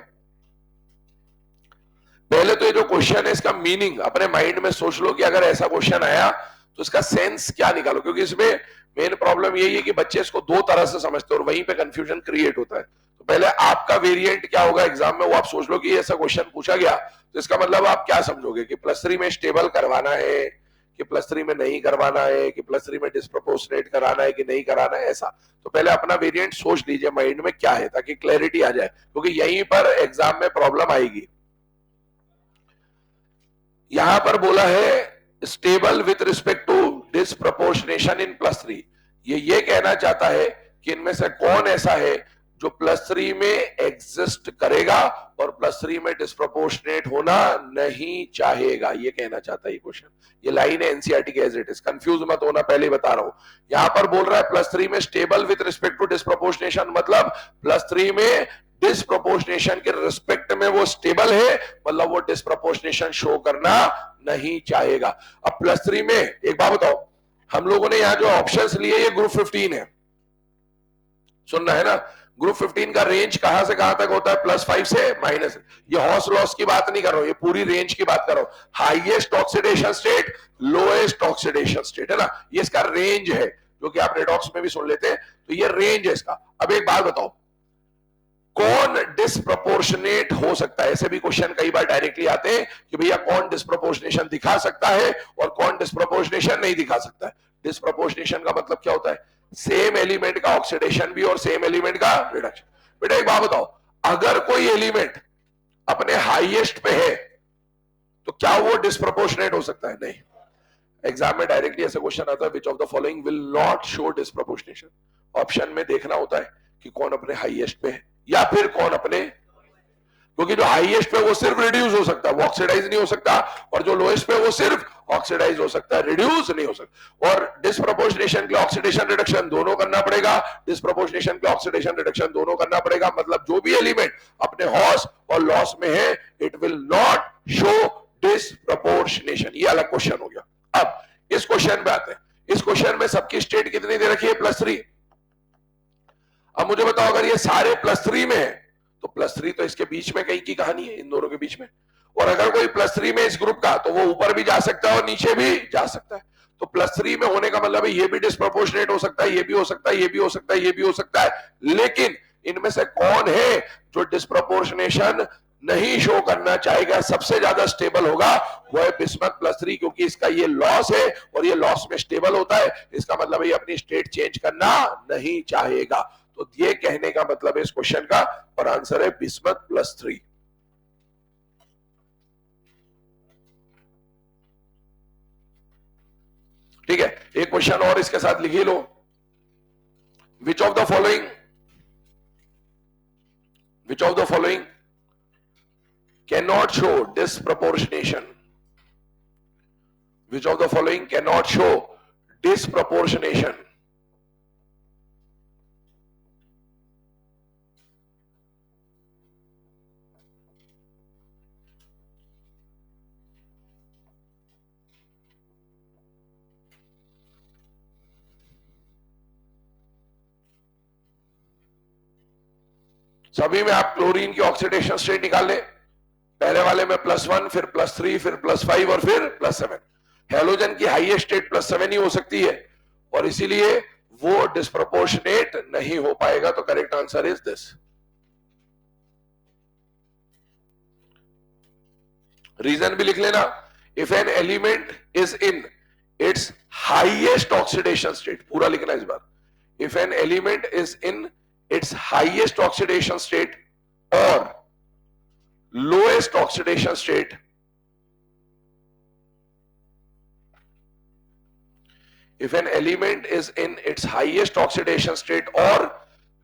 पहले तो ये जो question है इसका meaning अपने माइंड में सोच लो कि अगर ऐसा क्वेश्चन आया तो इसका सेंस क्या निकालो, क्योंकि इसमें मेन प्रॉब्लम यही है कि बच्चे इसको दो तरह से समझते हैं और वहीं पे कंफ्यूजन क्रिएट होता है। तो पहले आपका वेरिएंट क्या होगा एग्जाम में, वो आप सोच लो कि ऐसा क्वेश्चन पूछा गया तो इसका मतलब आप क्या समझोगे, कि +3 में स्टेबल करवाना है, कि +3 में नहीं करवाना है, कि +3 में डिस्प्रोपोर्शनेट कराना है, कि नहीं कराना है, ऐसा। तो पहले अपना वेरिएंट सोच लीजिए माइंड में क्या है, ताकि क्लैरिटी आ जाए, क्योंकि यहीं पर एग्जाम में प्रॉब्लम आएगी। यहां पर बोला है stable with respect to disproportionation in +3, ये कहना चाहता है कि इनमें से कौन ऐसा है जो +3 में एग्जिस्ट करेगा और +3 में डिस्प्रपोर्शनेट होना नहीं चाहेगा, ये कहना चाहता है ये क्वेश्चन। ये लाइन है एनसीईआरटी के एज इट इज, कंफ्यूज मत होना, पहले ही बता रहा हूं। यहां पर बोल रहा है +3 में stable with respect to disproportionation, मतलब +3 में डिस्प्रोपोर्शनेशन के रिस्पेक्ट में वो स्टेबल है, मतलब वो डिस्प्रोपोर्शनेशन शो करना नहीं चाहेगा। अब +3 में एक बात बताओ, हम लोगों ने यहां जो ऑप्शंस लिए ये ग्रुप 15 है, सुनना है ना। ग्रुप 15 का रेंज कहां से कहां तक होता है, +5 से माइनस। ये हॉर्स लॉस की बात नहीं कर रहा हूं, ये पूरी रेंज की बात कर रहा हूं। Highest oxidation state, lowest oxidation state, है ना, ये इसका रेंज है, जो कि आप रेडॉक्स में भी सुन लेते हैं। तो ये रेंज है इसका। अब एक बात बताओ, कौन डिस्प्रोपोर्शनेट हो सकता है, ऐसे भी क्वेश्चन कई बार डायरेक्टली आते हैं कि भैया कौन डिस्प्रोपोर्शनेशन दिखा सकता है और कौन डिस्प्रोपोर्शनेशन नहीं दिखा सकता है। डिस्प्रोपोर्शनेशन का मतलब क्या होता है, सेम एलिमेंट का ऑक्सीडेशन भी और सेम एलिमेंट का रिडक्शन। बेटा एक बात बताओ, अगर कोई एलिमेंट अपने हाईएस्ट पे है तो क्या वो डिस्प्रोपोर्शनेट हो सकता है, नहीं। एग्जाम में डायरेक्टली ऐसा क्वेश्चन आता है, विच of the following will not show disproportionation. Option में देखना होता है कि कौन अपने हाईएस्ट पे है या फिर कौन अपने, क्योंकि जो हाईएस्ट पे वो सिर्फ रिड्यूस हो सकता है, वो ऑक्सीडाइज नहीं हो सकता, और जो लोएस्ट पे वो सिर्फ ऑक्सीडाइज हो सकता है, रिड्यूस नहीं हो सकता। और डिस्प्रोपोर्शनेशन के ऑक्सीडेशन रिडक्शन दोनों करना पड़ेगा, डिस्प्रोपोर्शनेशन के ऑक्सीडेशन रिडक्शन दोनों करना पड़ेगा, मतलब जो भी एलिमेंट अपने हॉस और लॉस में है it will not show disproportionation. ये अलग क्वेश्चन हो गया। अब इस क्वेश्चन पे आते हैं। इस क्वेश्चन में सबकी स्टेट कितनी दे रखी है, +3। अब मुझे बताओ, अगर ये सारे +3 में है तो +3 तो इसके बीच में कहीं की कहानी है, इन दोनों के बीच में। और अगर कोई +3 में इस ग्रुप का, तो वो ऊपर भी जा सकता है और नीचे भी जा सकता है। तो +3 में होने का मतलब है ये भी डिस्प्रोपोर्शनेट हो सकता है, ये भी हो सकता है, ये भी हो सकता है, ये भी हो सकता है। लेकिन इनमें से कौन है जो डिस्प्रोपोर्शनेशन नहीं शो करना चाहेगा, सबसे ज्यादा स्टेबल होगा, वो है बिस्मथ +3, क्योंकि इसका ये लॉस है और ये लॉस में स्टेबल होता है। इसका मतलब है ये अपनी स्टेट चेंज करना नहीं चाहेगा। तो ये कहने का मतलब है इस क्वेश्चन का, और आंसर है बिस्मथ +3। ठीक है, एक क्वेश्चन और इसके साथ लिखी लो। Which of the following, which of the following can not show disproportionation, which of the following can not show disproportionation. सभी में आप क्लोरीन की ऑक्सीडेशन स्टेट निकाल लें, पहले वाले में +1, फिर +3, फिर +5 और फिर +7। हेलोजन की हाईएस्ट स्टेट +7 ही हो सकती है और इसीलिए वो डिस्प्रोपोर्शनेट नहीं हो पाएगा। तो correct answer is this. Reason भी लिख लेना, if an element is in its highest oxidation state, पूरा लिखना इस बार, if an element is in its highest oxidation state और lowest oxidation state, if an element is in its highest oxidation state or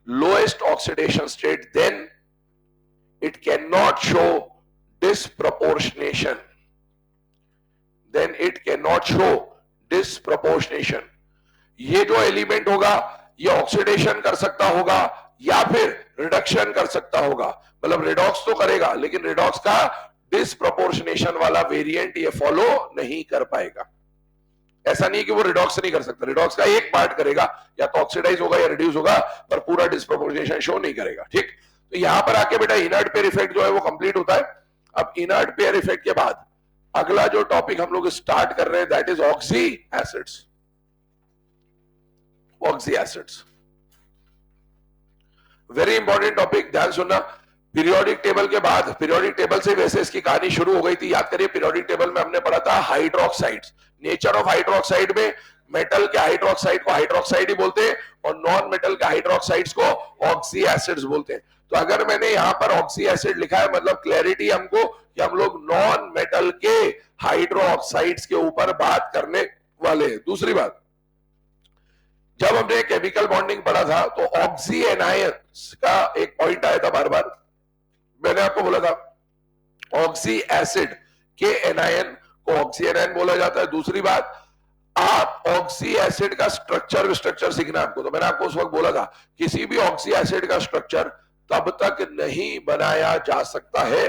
lowest oxidation state, then it cannot show disproportionation, then it cannot show disproportionation। ये जो element होगा ये oxidation कर सकता होगा या फिर रिडक्शन कर सकता होगा, मतलब रिडॉक्स तो करेगा लेकिन रिडॉक्स का डिस्प्रोपोर्शनेशन वाला वेरिएंट ये फॉलो नहीं कर पाएगा। ऐसा नहीं है कि वो रिडॉक्स नहीं कर सकता, रिडॉक्स का एक पार्ट करेगा, या तो ऑक्सीडाइज होगा या रिड्यूस होगा, पर पूरा डिस्प्रोपोर्शनेशन शो नहीं करेगा। ठीक, तो यहां पर आके बेटा इनर्ट पेयर इफेक्ट जो है वो कंप्लीट होता है। अब इनर्ट पेयर इफेक्ट के बाद अगला जो टॉपिक हम लोग स्टार्ट कर रहे हैं that is oxy acids. Oxy acids very important topic, ध्यान सुनना। पीरियोडिक टेबल के बाद, पीरियोडिक टेबल से वैसे इसकी कहानी शुरू हो गई थी, याद करिए पीरियोडिक टेबल में हमने पढ़ा था हाइड्रोक्साइड्स, नेचर ऑफ हाइड्रोक्साइड में मेटल के हाइड्रोक्साइड को हाइड्रोक्साइड ही बोलते हैं और नॉन मेटल के हाइड्रोक्साइड्स को ऑक्सी एसिड्स बोलते हैं। तो अगर मैंने यहां पर ऑक्सी एसिड लिखा है मतलब क्लैरिटी हमको कि हम लोग नॉन मेटल के हाइड्रोक्साइड्स के ऊपर बात करने वाले हैं। दूसरी बात, जब हमने केमिकल बॉन्डिंग पढ़ा था तो ऑक्सी एनायंस का एक पॉइंट आया था बार बार, मैंने आपको बोला था ऑक्सी एसिड के एनायन को ऑक्सी एनायन बोला जाता है। दूसरी बात, आप ऑक्सी एसिड का स्ट्रक्चर सीखना आपको, तो मैंने आपको उस वक्त बोला था किसी भी ऑक्सी एसिड का स्ट्रक्चर तब तक नहीं बनाया जा सकता है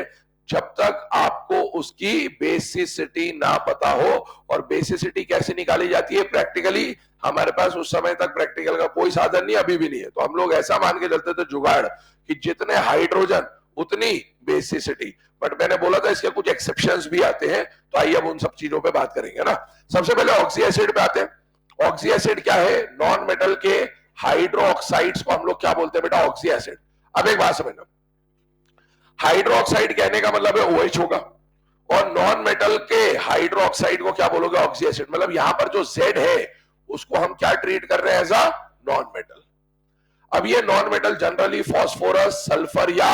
जब तक आपको उसकी बेसिसिटी ना पता हो। और बेसिसिटी कैसे निकाली जाती है प्रैक्टिकली, हमारे पास उस समय तक प्रैक्टिकल का कोई साधन नहीं, अभी भी नहीं है, तो हम लोग ऐसा मान के चलते थे जुगाड़ कि जितने हाइड्रोजन उतनी बेसिसिटी। बट मैंने बोला था इसके कुछ एक्सेप्शंस भी आते हैं, तो आइए अब उन सब चीजों पे बात करेंगे ना। सबसे पहले ऑक्सी एसिड पे आते हैं। ऑक्सी एसिड क्या है, नॉन मेटल के हाइड्रोक्साइड्स को हम लोग क्या बोलते हैं बेटा, ऑक्सी एसिड। अब एक बात समझना, हाइड्रोक्साइड कहने का मतलब है OH होगा और नॉन मेटल के हाइड्रोक्साइड को क्या बोलोगे, ऑक्सी एसिड। मतलब यहां पर जो Z है उसको हम क्या ट्रीट कर रहे हैं, एज अ नॉन मेटल। अब ये non metal generally phosphorus, sulphur या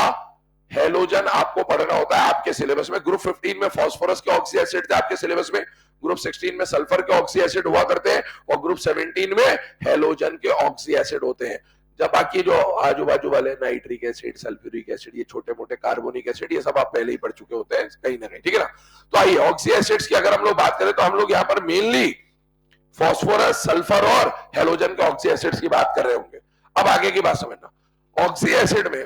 हेलोजन आपको पढ़ना होता है आपके सिलेबस में। ग्रुप 15 में फास्फोरस के ऑक्सी एसिड थे आपके सिलेबस में, ग्रुप 16 में सल्फर के ऑक्सी एसिड हुआ करते हैं और ग्रुप 17 में हेलोजन के ऑक्सी एसिड होते हैं। जब बाकी जो आजू बाजू वाले नाइट्रिक एसिड, सल्फ्यूरिक एसिड, ये छोटे मोटे कार्बोनिक एसिड, ये सब आप पहले ही पढ़ चुके होते हैं कहीं ना कहीं, ठीक है ना। तो आइए ऑक्सी एसिड्स की अगर हम लोग बात करें तो हम लोग यहाँ पर मेनली फास्फोरस, सल्फर और हेलोजन के ऑक्सी एसिड्स की बात कर रहे होंगे। अब आगे की बात समझना, ऑक्सी एसिड में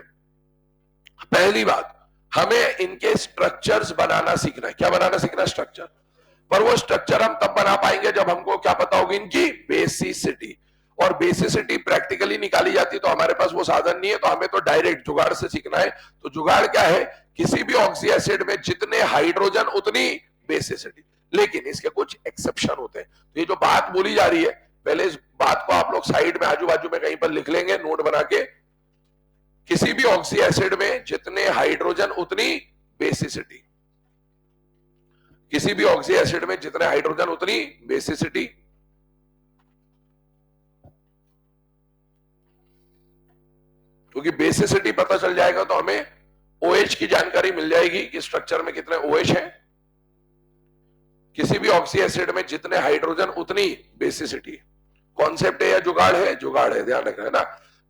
पहली बात हमें इनके स्ट्रक्चर्स बनाना सीखना है। क्या बनाना सीखना, स्ट्रक्चर। पर वो स्ट्रक्चर हम तब बना पाएंगे जब हमको क्या पता होगी, इनकी बेसिसिटी। और बेसिसिटी प्रैक्टिकली निकाली जाती तो हमारे पास वो साधन नहीं है, तो हमें तो डायरेक्ट जुगाड़ से सीखना है। तो जुगाड़ क्या है, किसी भी ऑक्सी एसिड में जितने हाइड्रोजन उतनी बेसिसिटी, लेकिन इसके कुछ एक्सेप्शन होते हैं। तो ये जो बात बोली जा रही है, पहले इस बात को आप लोग साइड में आजू बाजू में कहीं पर लिख लेंगे नोट बना के। किसी भी ऑक्सी एसिड में जितने हाइड्रोजन उतनी बेसिसिटी, किसी भी ऑक्सी एसिड में जितने हाइड्रोजन उतनी बेसिसिटी। क्योंकि बेसिसिटी पता चल जाएगा तो हमें OH की जानकारी मिल जाएगी कि स्ट्रक्चर में कितने OH हैं। किसी भी ऑक्सी एसिड में जितने हाइड्रोजन उतनी बेसिसिटी, कॉन्सेप्ट है या जुगाड़ है, जुगाड़ है, ध्यान रखना है ना।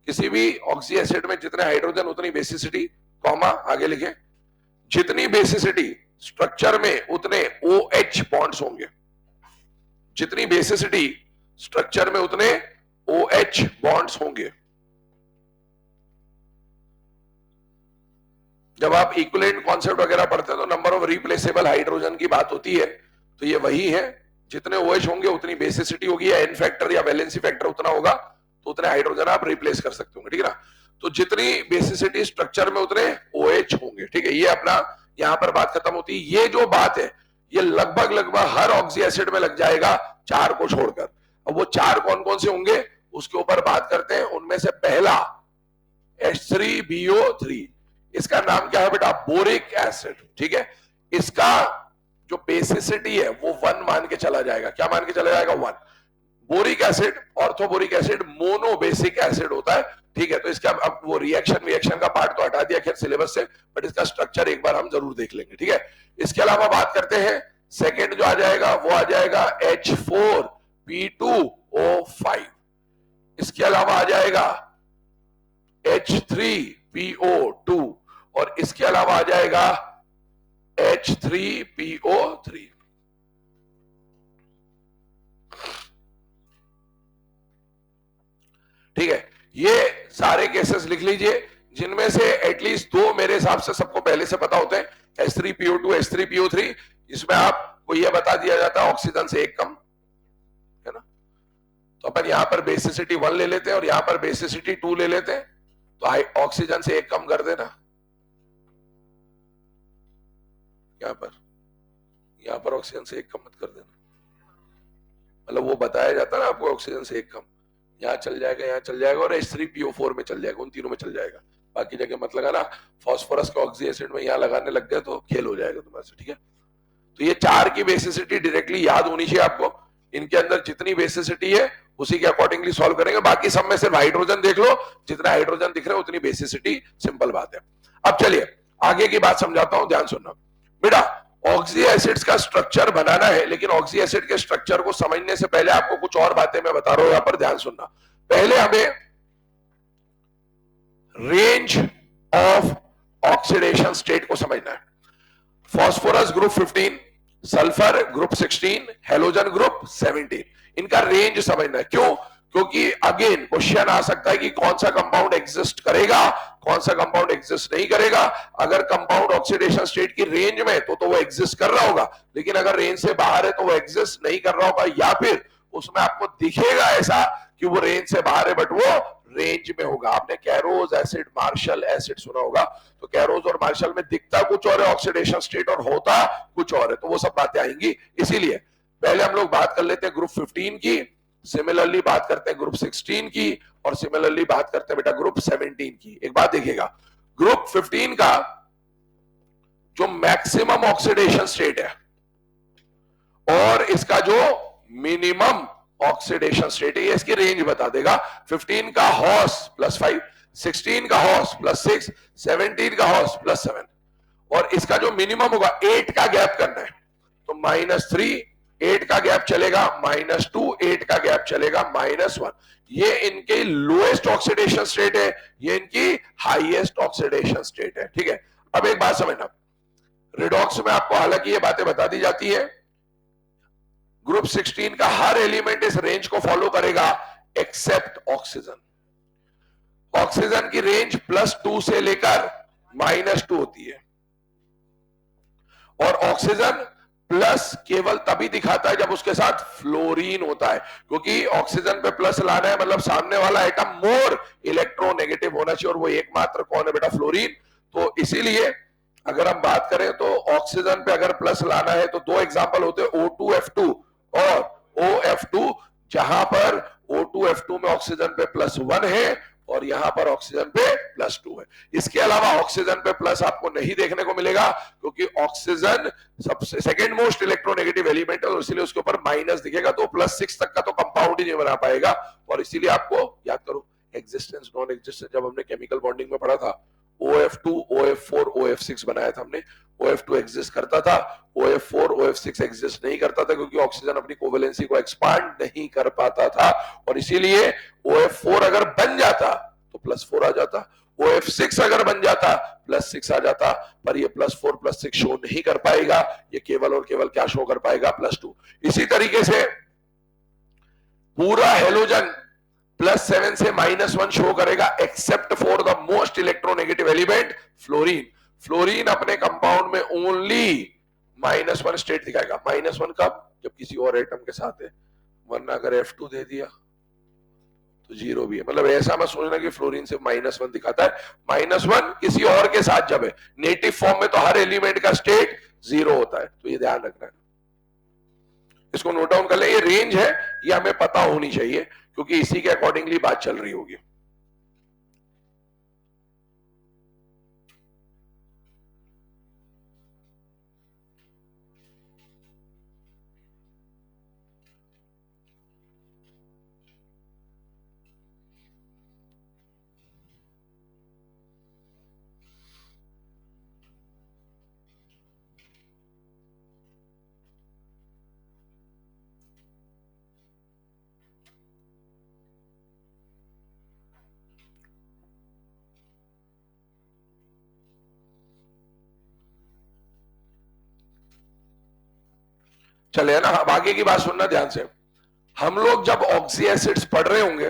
किसी भी ऑक्सी एसिड में जितने हाइड्रोजन उतनी बेसिसिटी, कॉमा आगे लिखे, जितनी बेसिसिटी स्ट्रक्चर में उतने OH बॉन्ड्स होंगे। जितनी बेसिसिटी स्ट्रक्चर में उतने OH बॉन्ड्स होंगे। जब आप इक्विवेलेंट कॉन्सेप्ट वगैरह पढ़ते हैं तो नंबर ऑफ रिप्लेसेबल हाइड्रोजन की बात होती है, तो ये वही है, जितने OH होंगे उतनी बेसिसिटी होगी, या एन फैक्टर या वैलेंसी फैक्टर उतना होगा तो उतने हाइड्रोजन आप रिप्लेस कर सकते होंगे, ठीक है ना। तो जितनी बेसिसिटी स्ट्रक्चर में उतने OH होंगे, ठीक है। ये अपना यहां पर बात खत्म होती है। ये जो बात है ये लगभग लगभग हर ऑक्सी एसिड में लग जाएगा, 4 को छोड़कर। अब वो 4 कौन कौन से होंगे उसके ऊपर बात करते हैं। उनमें से पहला H3BO3, इसका नाम क्या है बेटा, बोरिक एसिड, ठीक है। इसका जो बेसिसिटी है वो 1 मान के चला जाएगा। क्या मान के चला जाएगा, 1। Boric acid, orthoboric acid mono basic acid होता है, ठीक है। तो इसका अब वो रिएक्शन का पार्ट तो हटा दिया खैर सिलेबस से, बट इसका स्ट्रक्चर एक बार हम जरूर देख लेंगे, ठीक है। इसके अलावा बात करते हैं सेकेंड जो आ जाएगा वो आ जाएगा H4P2O5। इसके अलावा आ जाएगा H3PO2 और इसके अलावा आ जाएगा H3PO3। ठीक है, ये सारे केसेस लिख लीजिए, जिनमें से एटलीस्ट 2 मेरे हिसाब से सबको पहले से पता होते हैं, H3PO2, H3PO3। इसमें आपको यह बता दिया जाता है ऑक्सीजन से 1 कम, है ना। तो अपन यहां पर बेसिसिटी 1 ले लेते हैं और यहां पर बेसिसिटी 2 ले लेते हैं, तो ऑक्सीजन से 1 कम कर देना। यहां पर ऑक्सीजन से 1 कम मत कर देना, मतलब वो बताया जाता है ना आपको, ऑक्सीजन से 1 कम, यहाँ चल जाएगा, यहाँ चल जाएगा और H3PO4 में चल जाएगा, उन तीनों में चल जाएगा। बाकी जगह मत लगाना, फॉस्फोरस के ऑक्सी एसिड में यहाँ लगाने लग गए तो खेल हो जाएगा तुम्हारे से, ठीक है। तो ये 4 की बेसिसिटी डायरेक्टली याद होनी चाहिए आपको। इनके अंदर जितनी बेसिसिटी है उसी के अकॉर्डिंगली सॉल्व करेंगे। बाकी सब में सिर्फ हाइड्रोजन देख लो, जितना हाइड्रोजन दिख रहा है उतनी बेसिसिटी, सिंपल बात है। अब चलिए आगे की बात समझाता हूं, ध्यान सुनना बेटा। ऑक्सी एसिड्स का स्ट्रक्चर बनाना है, लेकिन ऑक्सी एसिड के स्ट्रक्चर को समझने से पहले आपको कुछ और बातें मैं बता रहा हूं, यहां पर ध्यान सुनना। पहले हमें रेंज ऑफ ऑक्सीडेशन स्टेट को समझना है। Phosphorus group 15, sulphur group 16, halogen group 17, इनका रेंज समझना है। क्यों? क्योंकि अगेन क्वेश्चन आ सकता है कि कौन सा कंपाउंड एग्जिस्ट करेगा, कौन सा कंपाउंड एग्जिस्ट नहीं करेगा। अगर कंपाउंड ऑक्सीडेशन स्टेट की रेंज में तो वो एग्जिस्ट कर रहा होगा, लेकिन अगर रेंज से बाहर है तो वो एग्जिस्ट नहीं कर रहा होगा, या फिर उसमें आपको दिखेगा ऐसा कि वो रेंज से बाहर है बट वो रेंज में होगा। आपने कैरोज एसिड, मार्शल एसिड सुना होगा, तो कैरोज और मार्शल में दिखता कुछ और है ऑक्सीडेशन स्टेट और होता कुछ और है, तो वो सब बातें आएंगी। इसीलिए पहले हम लोग बात कर लेते हैं ग्रुप 15 की, सिमिलरली बात करते हैं ग्रुप 16 की, और सिमिलरली बात करते हैं बेटा ग्रुप 17 की। एक बात देखिएगा, ग्रुप 15 का जो मैक्सिमम ऑक्सीडेशन स्टेट है और इसका जो मिनिमम ऑक्सीडेशन स्टेट है, ये इसकी रेंज बता देगा। 15 का हॉर्स +5, 16 का हॉर्स +6, 17 का हॉर्स +7, और इसका जो मिनिमम होगा 8 का गैप करना है, तो -3, 8 का गैप चलेगा, -2, 8 का गैप चलेगा, -1। ये इनके लोएस्ट ऑक्सीडेशन स्टेट है, ये इनकी हाईएस्ट ऑक्सीडेशन स्टेट है, ठीक है। अब एक बात समझना, रिडॉक्स में आपको हालांकि ये बातें बता दी जाती है, ग्रुप 16 का हर एलिमेंट इस रेंज को फॉलो करेगा एक्सेप्ट ऑक्सीजन। ऑक्सीजन की रेंज +2 से लेकर -2 होती है, और ऑक्सीजन प्लस केवल तभी दिखाता है जब उसके साथ फ्लोरीन होता है, क्योंकि ऑक्सीजन पे प्लस लाना है मतलब सामने वाला एटम मोर इलेक्ट्रोनेगेटिव होना चाहिए, और वो एकमात्र कौन है बेटा, फ्लोरीन। तो इसीलिए अगर हम बात करें तो ऑक्सीजन पे अगर प्लस लाना है तो 2 एग्जांपल होते हैं, O2F2 और OF2, जहां पर O2F2 में ऑक्सीजन पे +1 है और यहां पर ऑक्सीजन पे +2 है। इसके अलावा ऑक्सीजन पे प्लस आपको नहीं देखने को मिलेगा, क्योंकि ऑक्सीजन सबसे सेकंड मोस्ट इलेक्ट्रोनेगेटिव एलिमेंट है, और इसीलिए उसके ऊपर माइनस दिखेगा, तो +6 तक का तो कंपाउंड ही नहीं बना पाएगा। और इसीलिए आपको याद करो एग्जिस्टेंस नॉन एग्जिस्टेंस, जब हमने केमिकल बॉन्डिंग में पढ़ा था, OF2, OF4, OF6 बनाया था हमने। OF2 एग्जिस्ट करता था, OF4, OF6 एग्जिस्ट नहीं करता था, क्योंकि ऑक्सीजन अपनी कोवेलेंसी को एक्सपांड नहीं कर पाता था, और इसीलिए OF4 अगर बन जाता तो +4 आ जाता, OF6 अगर बन जाता +6 आ जाता, पर ये +4 +6 शो नहीं कर पाएगा, ये केवल और केवल क्या शो कर पाएगा, +2। इसी तरीके से पूरा हेलोजन +7 से -1 शो करेगा, except for the most electronegative element fluorine. Fluorine अपने कंपाउंड में ओनली -1 स्टेट दिखाएगा। -1 कब? जब किसी और एटम के साथ है, वरना अगर F2 दे दिया तो जीरो भी है। मतलब ऐसा मत सोचना कि फ्लोरीन सिर्फ -1 दिखाता है, -1 किसी और के साथ जब है, नेटिव फॉर्म में तो हर एलिमेंट का स्टेट जीरो होता है, तो ये ध्यान रखना है, इसको नोट डाउन कर ले। ये रेंज है, ये हमें पता होनी चाहिए क्योंकि इसी के अकॉर्डिंगली बात चल रही होगी। चले ना, अब आगे की बात सुनना ध्यान से। हम लोग जब ऑक्सी एसिड्स पढ़ रहे होंगे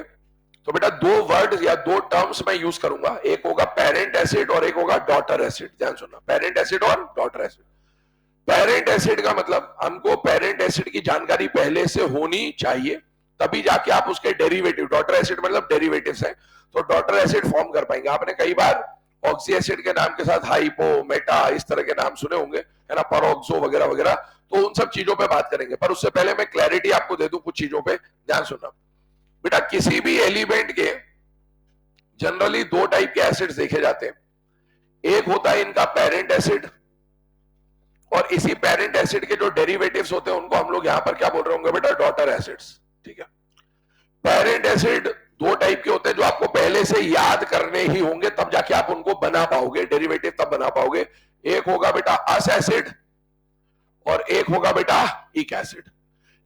तो बेटा दो वर्ड या दो टर्म्स मैं यूज करूंगा, एक होगा पेरेंट एसिड और एक होगा डॉटर एसिड। ध्यान सुनना, पेरेंट एसिड और डॉटर एसिड। पेरेंट एसिड का मतलब हमको पेरेंट एसिड की जानकारी पहले से होनी चाहिए, तभी जाके आप उसके डेरिवेटिव, डॉटर एसिड मतलब डेरिवेटिव्स है, तो डॉटर एसिड फॉर्म कर पाएंगे। आपने कई बार ऑक्सी एसिड के नाम के साथ हाइपो, मेटा इस तरह के नाम सुने होंगे, है ना, परोक्सो वगैरह वगैरह, तो उन सब चीजों पे बात करेंगे। पर उससे पहले मैं क्लैरिटी आपको दे दूं कुछ चीजों पे, ध्यान सुनना बेटा। किसी भी एलिमेंट के जनरली दो टाइप के एसिड्स देखे जाते हैं, एक होता है इनका पेरेंट एसिड, और इसी पेरेंट एसिड के जो डेरिवेटिव्स होते हैं उनको हम लोग यहां पर क्या बोल रहे होंगे बेटा, डॉटर एसिड्स। ठीक है, पेरेंट एसिड दो टाइप के होते हैं जो आपको पहले से याद करने ही होंगे, तब जाके आप उनको बना पाओगे, डेरिवेटिव तब बना पाओगे। एक होगा बेटा अस एसिड और एक होगा बेटा इक एसिड।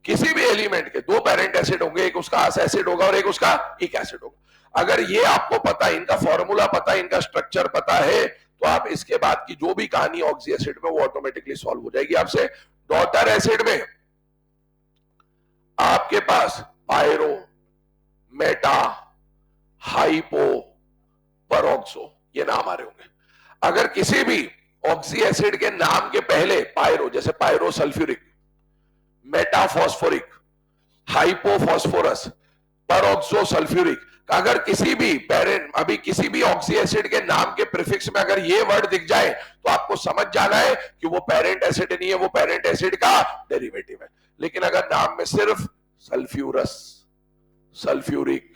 किसी भी एलिमेंट के दो पेरेंट एसिड होंगे, एक उसका अस एसिड होगा और एक उसका इक एसिड होगा। अगर ये आपको पता है, इनका फॉर्मूला पता है, इनका स्ट्रक्चर पता है, तो आप इसके बाद की जो भी कहानी ऑक्सी एसिड में वो ऑटोमेटिकली सॉल्व हो जाएगी आपसे। डॉटर एसिड में आपके पास पायरो, मेटा, हाइपो, परोक्सो ये नाम आ रहे होंगे। अगर किसी भी ऑक्सी एसिड के नाम के पहले पायरो, जैसे pyro sulphuric, meta phosphoric, hypo phosphorus, peroxo sulphuric, अगर किसी भी पेरेंट, अभी किसी भी ऑक्सी एसिड के नाम के प्रीफिक्स में अगर ये वर्ड दिख जाए तो आपको समझ जाना है कि वो पेरेंट एसिड नहीं है, वो पेरेंट एसिड का डेरिवेटिव है। लेकिन अगर नाम में सिर्फ sulphurous, sulphuric,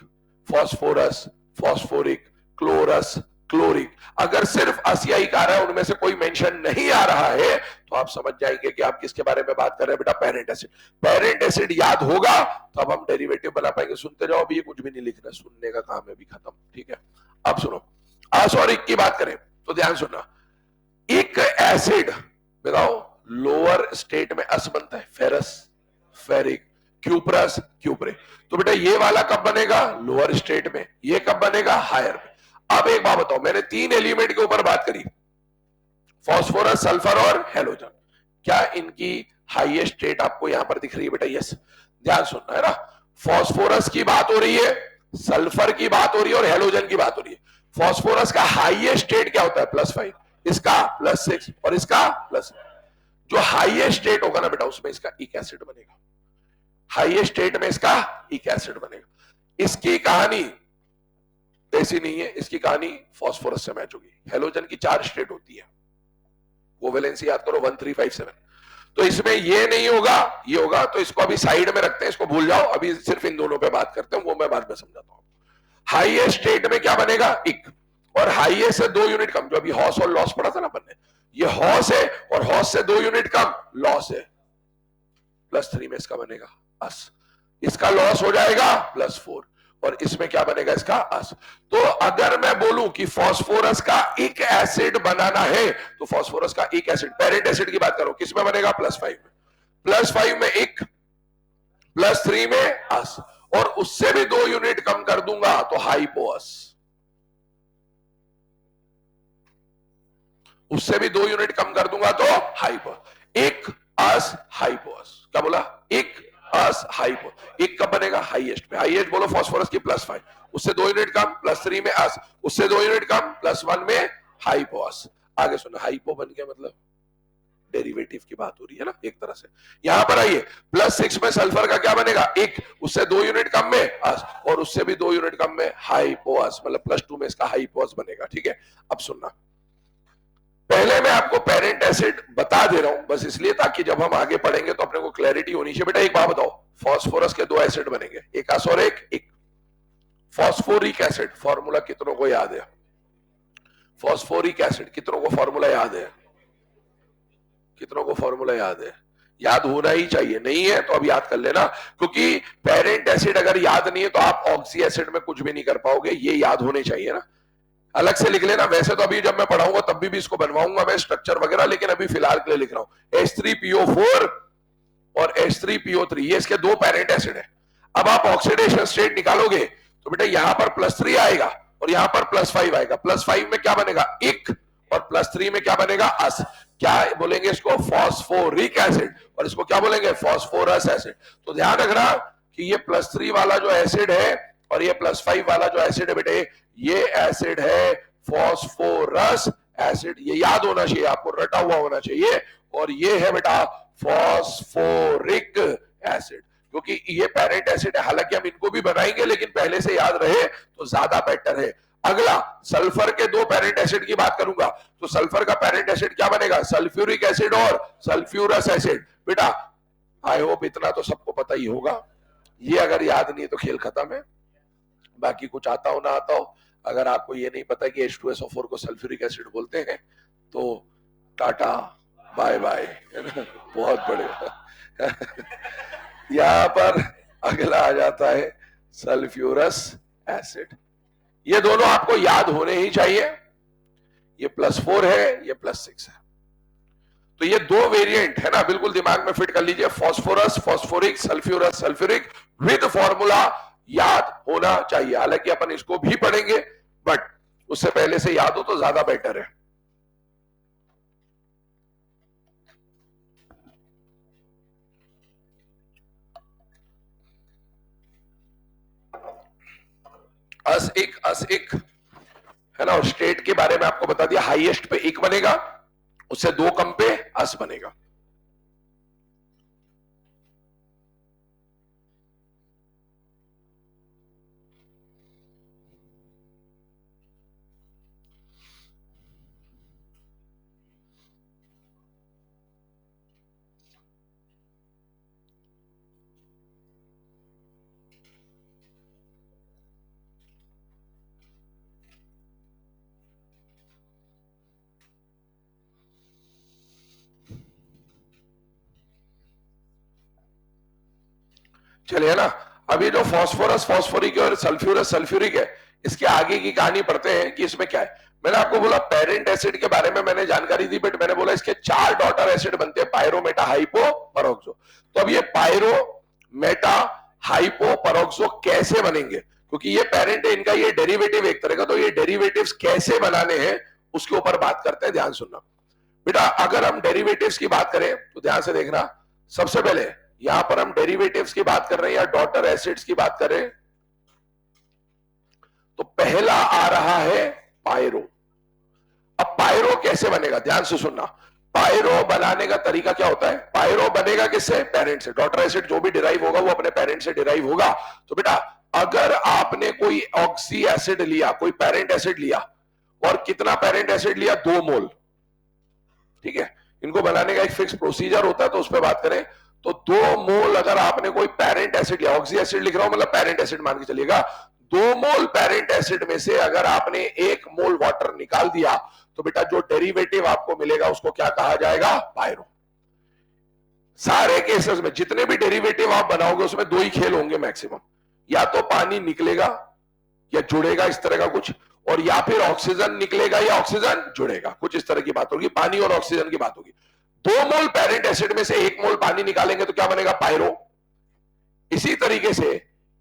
phosphorus, phosphoric, chlorous, chloric, अगर सिर्फ असियाई आ रहा है, उनमें से कोई मेंशन नहीं आ रहा है, तो आप समझ जाएंगे कि आप किसके बारे में बात कर रहे हैं बेटा, पेरेंट एसिड। पेरेंट एसिड याद होगा तो अब हम डेरिवेटिव बना पाएंगे। सुनते जाओ, अभी ये कुछ भी नहीं लिखना, सुनने का काम है, भी खत्म। ठीक है, अब सुनो, अस और इक की बात करें तो ध्यान सुनना। इक एसिड बताओ लोअर स्टेट में अस बनता है, फेरस, फेरिक, क्यूप्रस, क्यूप्रे। तो बेटा ये वाला कब बनेगा, लोअर स्टेट में, ये कब बनेगा, हायर में। अब एक बात बताओ, मैंने तीन एलिमेंट के ऊपर बात करी, फास्फोरस, सल्फर और हेलोजन, क्या इनकी हाईएस्ट स्टेट आपको यहां पर दिख रही है बेटा? यस, ध्यान सुनना है ना, फास्फोरस की बात हो रही है, सल्फर की बात हो रही है और हेलोजन की बात हो रही है। फास्फोरस का हाईएस्ट स्टेट क्या होता है, +5, इसका +6 और इसका +, जो हाईएस्ट स्टेट होगा ना बेटा उसमें इसका इक एसिड बनेगा, हाईएस्ट स्टेट में इसका इक एसिड बनेगा। इसकी कहानी ऐसी नहीं है, इसकी कहानी फास्फोरस से मैच होगी। हेलोजन की 4 स्टेट होती है, कोवेलेंसी याद करो 1 3 5 7, तो इसमें ये नहीं होगा, ये होगा, तो इसको अभी साइड में रखते हैं, इसको भूल जाओ, अभी सिर्फ इन दोनों पे बात करते हैं, वो मैं बाद में समझाता हूं। हाईएस्ट स्टेट में क्या बनेगा, इक, और हाईएस्ट से 2 यूनिट कम, जो अभी हॉस और लॉस पढ़ा था ना अपन ने, ये हॉस है और हॉस से 2 यूनिट कम लॉस है, +3 में इसका बनेगा अस, इसका लॉस हो जाएगा +4 और इसमें क्या बनेगा, इसका अस। तो अगर मैं बोलूं कि फास्फोरस का इक एसिड बनाना है तो फास्फोरस का इक एसिड, पेरेंट एसिड की बात करो, किसमें बनेगा, +5 में, +5 में इक, +3 में अस, और उससे भी 2 यूनिट कम कर दूंगा तो हाइपोअस, उससे भी 2 यूनिट कम कर दूंगा तो हाइपो, इक अस हाइपोअस। क्या बोला, इक अस हाइपो। इक कब बनेगा, हाईएस्ट में, हाईएस्ट बोलो फास्फोरस की +5, उससे 2 यूनिट कम, +3 में अस, उससे 2 यूनिट कम, +1 में हाइपोअस। आगे सुनो, हाइपो बन गया मतलब डेरिवेटिव की बात हो रही है ना एक तरह से। यहां पर आइए, +6 में सल्फर का क्या बनेगा, एक, उससे 2 यूनिट कम में अस, और उससे भी 2 यूनिट कम में हाइपोअस, मतलब +2 में इसका हाइपोअस बनेगा। ठीक है, अब सुनना, पहले मैं आपको पेरेंट एसिड बता दे रहा हूं बस इसलिए ताकि जब हम आगे पढ़ेंगे तो अपने को क्लैरिटी होनी चाहिए। बेटा एक बात बताओ, फास्फोरस के 2 एसिड बनेंगे, एक अस और एक फास्फोरिक एसिड। फॉर्मूला कितनों को याद है? फास्फोरिक एसिड कितनों को फॉर्मूला याद है? कितनों को फॉर्मूला याद है? याद होना ही चाहिए, नहीं है तो अब याद कर लेना, क्योंकि पेरेंट एसिड अगर याद नहीं है तो आप ऑक्सी एसिड में कुछ भी नहीं कर पाओगे, ये याद होने चाहिए ना। अलग से लिख लेना, वैसे तो अभी जब मैं पढ़ाऊंगा तब भी इसको बनवाऊंगा मैं स्ट्रक्चर वगैरह, लेकिन अभी फिलहाल के लिए लिख रहा हूं H3PO4 और H3PO3, ये इसके 2 पेरेंट एसिड है। अब आप ऑक्सीडेशन स्टेट निकालोगे तो बेटा यहां पर +3 आएगा और यहां पर +5 आएगा। +5 में क्या बनेगा, एक, और +3 में क्या बनेगा, अस। क्या बोलेंगे इसको, फास्फोरिक एसिड, और इसको क्या बोलेंगे, फास्फोरस एसिड। तो ध्यान रखना कि ये +3 वाला जो एसिड है और ये +5 वाला जो एसिड है बेटे, ये एसिड है फास्फोरस एसिड, ये याद होना चाहिए आपको, रटा हुआ होना चाहिए। और ये है बेटा फास्फोरिक एसिड, क्योंकि ये पेरेंट एसिड है। हालांकि हम इनको भी बनाएंगे लेकिन पहले से याद रहे तो ज्यादा बेटर है। अगला, सल्फर के 2 पेरेंट एसिड की बात करूंगा, तो सल्फर का पेरेंट एसिड क्या बनेगा, सल्फ्यूरिक एसिड और सल्फ्यूरस एसिड। बेटा आई होप इतना तो सबको पता ही होगा, ये अगर याद नहीं है तो खेल खत्म है। बाकी कुछ आता हो ना आता हो, अगर आपको ये नहीं पता कि H2SO4 को सल्फ्यूरिक एसिड बोलते हैं तो टाटा बाय बाय, बहुत बढ़िया। यहां पर अगला आ जाता है सल्फ्यूरस एसिड। ये दोनों आपको याद होने ही चाहिए, ये +4 है, ये +6 है। तो ये 2 वेरिएंट है ना, बिल्कुल दिमाग में फिट कर लीजिए, phosphorus, phosphoric, sulphurous, sulphuric, with formula याद होना चाहिए। हालांकि अपन इसको भी पढ़ेंगे बट उससे पहले से याद हो तो ज्यादा बेटर है। अस एक है ना, और स्टेट के बारे में आपको बता दिया, हाईएस्ट पे 1 बनेगा, उससे 2 कम पे अस बनेगा। चलिए ना, अभी जो फास्फोरस फास्फोरिक और सल्फ्यूरस सल्फ्यूरिक है, इसके आगे की कहानी पढ़ते हैं कि इसमें क्या है। मैंने आपको बोला पेरेंट एसिड के बारे में मैंने जानकारी दी, बट मैंने बोला इसके 4 डॉटर एसिड बनते हैं, पायरो, मेटा, हाइपो, पेरोक्सो। तो अब ये पायरो, मेटा, हाइपो, पेरोक्सो कैसे बनेंगे, क्योंकि ये पेरेंट है, इनका ये डेरिवेटिव एक तरह का, तो ये डेरिवेटिव्स कैसे बनाने हैं उसके ऊपर बात करते हैं। ध्यान सुनना बेटा, अगर हम डेरिवेटिव्स की बात करें तो ध्यान से देखना, सबसे पहले यहां पर हम डेरिवेटिव्स की बात कर रहे हैं या डॉटर एसिड्स की बात कर रहे हैं, तो पहला आ रहा है पायरो। अब पायरो कैसे बनेगा, ध्यान से सुनना, पायरो बनाने का तरीका क्या होता है, पायरो बनेगा किससे, पेरेंट से। डॉटर एसिड जो भी डिराइव होगा वो अपने पेरेंट से डिराइव होगा। तो बेटा अगर आपने कोई ऑक्सी एसिड लिया, कोई पेरेंट एसिड लिया, और कितना पेरेंट एसिड लिया, 2 मोल, ठीक है, इनको बनाने का एक फिक्स प्रोसीजर होता है तो उस पर बात करें, तो 2 मोल अगर आपने कोई पेरेंट एसिड लिया, ऑक्सी एसिड लिख रहा हूं मतलब पेरेंट एसिड मान के चलिएगा, 2 मोल पेरेंट एसिड में से अगर आपने 1 मोल वाटर निकाल दिया तो बेटा जो डेरिवेटिव आपको मिलेगा उसको क्या कहा जाएगा, पायरो। सारे केसेस में जितने भी डेरिवेटिव आप बनाओगे उसमें 2 ही खेल होंगे मैक्सिमम, या तो पानी निकलेगा या जुड़ेगा इस तरह का कुछ, और या फिर ऑक्सीजन निकलेगा या ऑक्सीजन जुड़ेगा, कुछ इस तरह की बात होगी, पानी और ऑक्सीजन की बात होगी। 2 मोल पेरेंट एसिड में से 1 मोल पानी निकालेंगे तो क्या बनेगा, पायरो। इसी तरीके से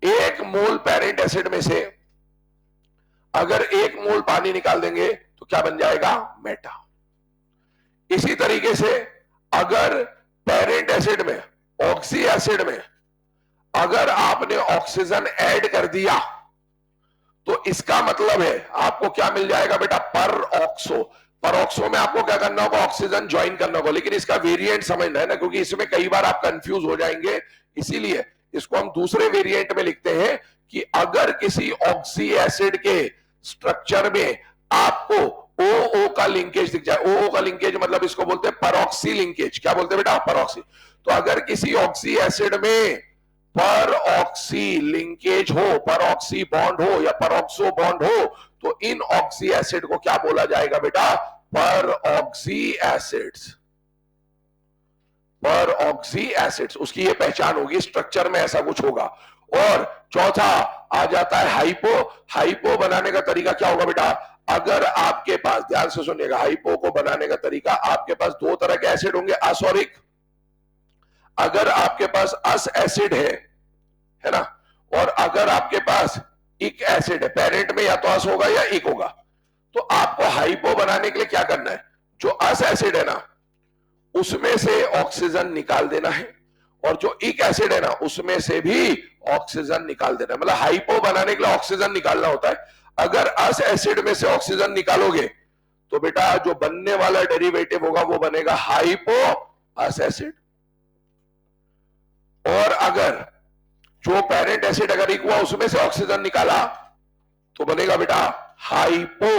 1 मोल पेरेंट एसिड में से अगर 1 मोल पानी निकाल देंगे तो क्या बन जाएगा, मेटा। इसी तरीके से अगर पेरेंट एसिड में, ऑक्सी एसिड में अगर आपने ऑक्सीजन ऐड कर दिया तो इसका मतलब है आपको क्या मिल जाएगा बेटा, पर ऑक्सो। परऑक्सो में आपको क्या करना होगा, ऑक्सीजन ज्वाइन करना होगा, लेकिन इसका वेरिएंट समझना है ना, क्योंकि इसमें कई बार आप कंफ्यूज हो जाएंगे, इसीलिए इसको हम दूसरे वेरिएंट में लिखते हैं कि अगर किसी ऑक्सी एसिड के स्ट्रक्चर में आपको ओ ओ का लिंकेज दिख जाए, ओ ओ का लिंकेज मतलब इसको बोलते हैं परऑक्सी लिंकेज। क्या बोलते हैं बेटा, परऑक्सी। तो अगर किसी ऑक्सी एसिड में पर ऑक्सी लिंकेज हो, पर ऑक्सी बॉन्ड हो या परऑक्सो बॉन्ड हो, तो इन ऑक्सी एसिड को क्या बोला जाएगा बेटा, पर ऑक्सी एसिड्स। पर ऑक्सी एसिड्स, उसकी ये पहचान होगी, स्ट्रक्चर में ऐसा कुछ होगा। और चौथा आ जाता है हाइपो। हाइपो बनाने का तरीका क्या होगा बेटा, अगर आपके पास, ध्यान से सुनिएगा, हाइपो को बनाने का तरीका, आपके पास दो तरह के एसिड होंगे, अस और इक। अगर आपके पास अस एसिड है ना, और अगर आपके पास इक एसिड है, पेरेंट में या तो अस होगा या इक होगा, तो आपको हाइपो बनाने के लिए क्या करना है, जो अस एसिड है ना उसमें से ऑक्सीजन निकाल देना है, और जो इक एसिड है ना उसमें से भी ऑक्सीजन निकाल देना है। मतलब हाइपो बनाने के लिए ऑक्सीजन निकालना होता है। अगर अस एसिड में से ऑक्सीजन निकालोगे तो बेटा जो बनने वाला डेरिवेटिव होगा वो बनेगा हाइपो अस एसिड। और अगर जो पेरेंट एसिड अगर इक हुआ उसमें से ऑक्सीजन निकाला तो बनेगा बेटा हाइपो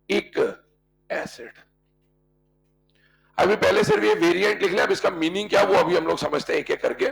इक एसिड। अभी पहले सिर्फ ये वेरिएंट लिख लें, अब इसका मीनिंग क्या वो अभी हम लोग समझते हैं एक एक करके।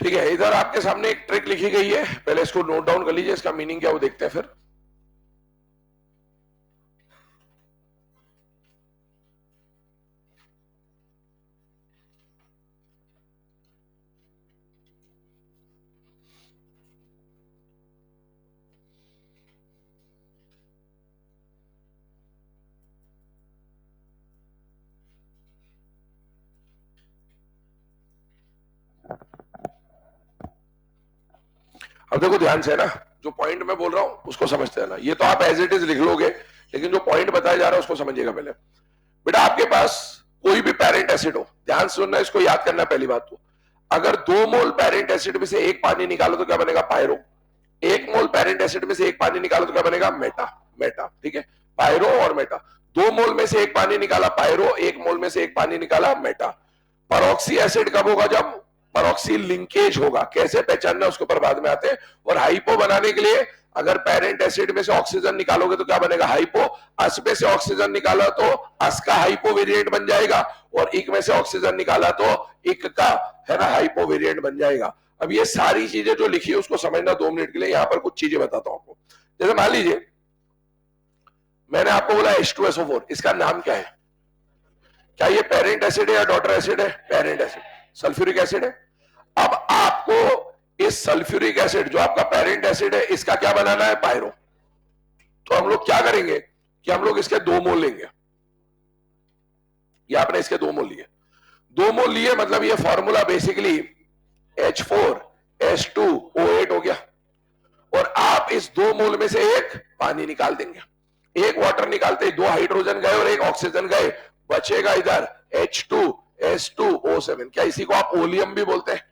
ठीक है, इधर आपके सामने एक ट्रिक लिखी गई है, पहले इसको नोट डाउन कर लीजिए, इसका मीनिंग क्या वो देखते हैं फिर। अब देखो ध्यान से ना, जो पॉइंट मैं बोल रहा हूं उसको समझते रहना। ये तो आप एज इट इज लिख लोगे, लेकिन जो पॉइंट बताया जा रहा है उसको समझिएगा पहले। बेटा आपके पास कोई भी पेरेंट एसिड हो, ध्यान से सुनना, इसको याद करना पहली बात तो। अगर 2 मोल पेरेंट एसिड में से एक पानी निकालो तो क्या बनेगा, पायरो। 1 मोल पेरेंट एसिड में से एक पानी निकालो तो क्या बनेगा, मेटा। मेटा, ठीक है, पायरो और मेटा। 2 मोल में से एक पानी निकाला पायरो, 1 मोल में से एक पानी निकाला मेटा। परऑक्सी एसिड कब होगा, जब परऑक्सी लिंकेज होगा। कैसे पहचानना उसके ऊपर बाद में आते हैं। और हाइपो बनाने के लिए अगर पेरेंट एसिड में से ऑक्सीजन निकालोगे तो क्या बनेगा, हाइपो। अस में से ऑक्सीजन निकाला तो अस का हाइपो वेरिएंट बन जाएगा, और इक में से ऑक्सीजन निकाला तो इक का, है ना, हाइपो वेरिएंट बन जाएगा। अब ये सारी चीजें जो लिखी है उसको समझना 2 मिनट के लिए। यहां पर कुछ चीजें बताता हूं आपको। जैसे मान लीजिए मैंने आपको बोला H2SO4, इसका नाम क्या है, क्या ये पेरेंट एसिड है या डॉटर एसिड है, पेरेंट एसिड। सल्फ्यूरिक एसिड है। अब आपको इस सल्फ्यूरिक एसिड जो आपका पेरेंट एसिड है इसका क्या बनाना है, पायरो। तो हम लोग क्या करेंगे कि हम लोग इसके 2 मोल लेंगे। ये आपने इसके 2 मोल लिए, 2 मोल लिए मतलब ये फॉर्मूला बेसिकली H4H2O8 हो गया। और आप इस 2 मोल में से एक पानी निकाल देंगे। एक वाटर निकालते ही 2 हाइड्रोजन गए और 1 ऑक्सीजन गए, बचेगा इधर H2S2O7। क्या इसी को आप ओलियम भी बोलते हैं?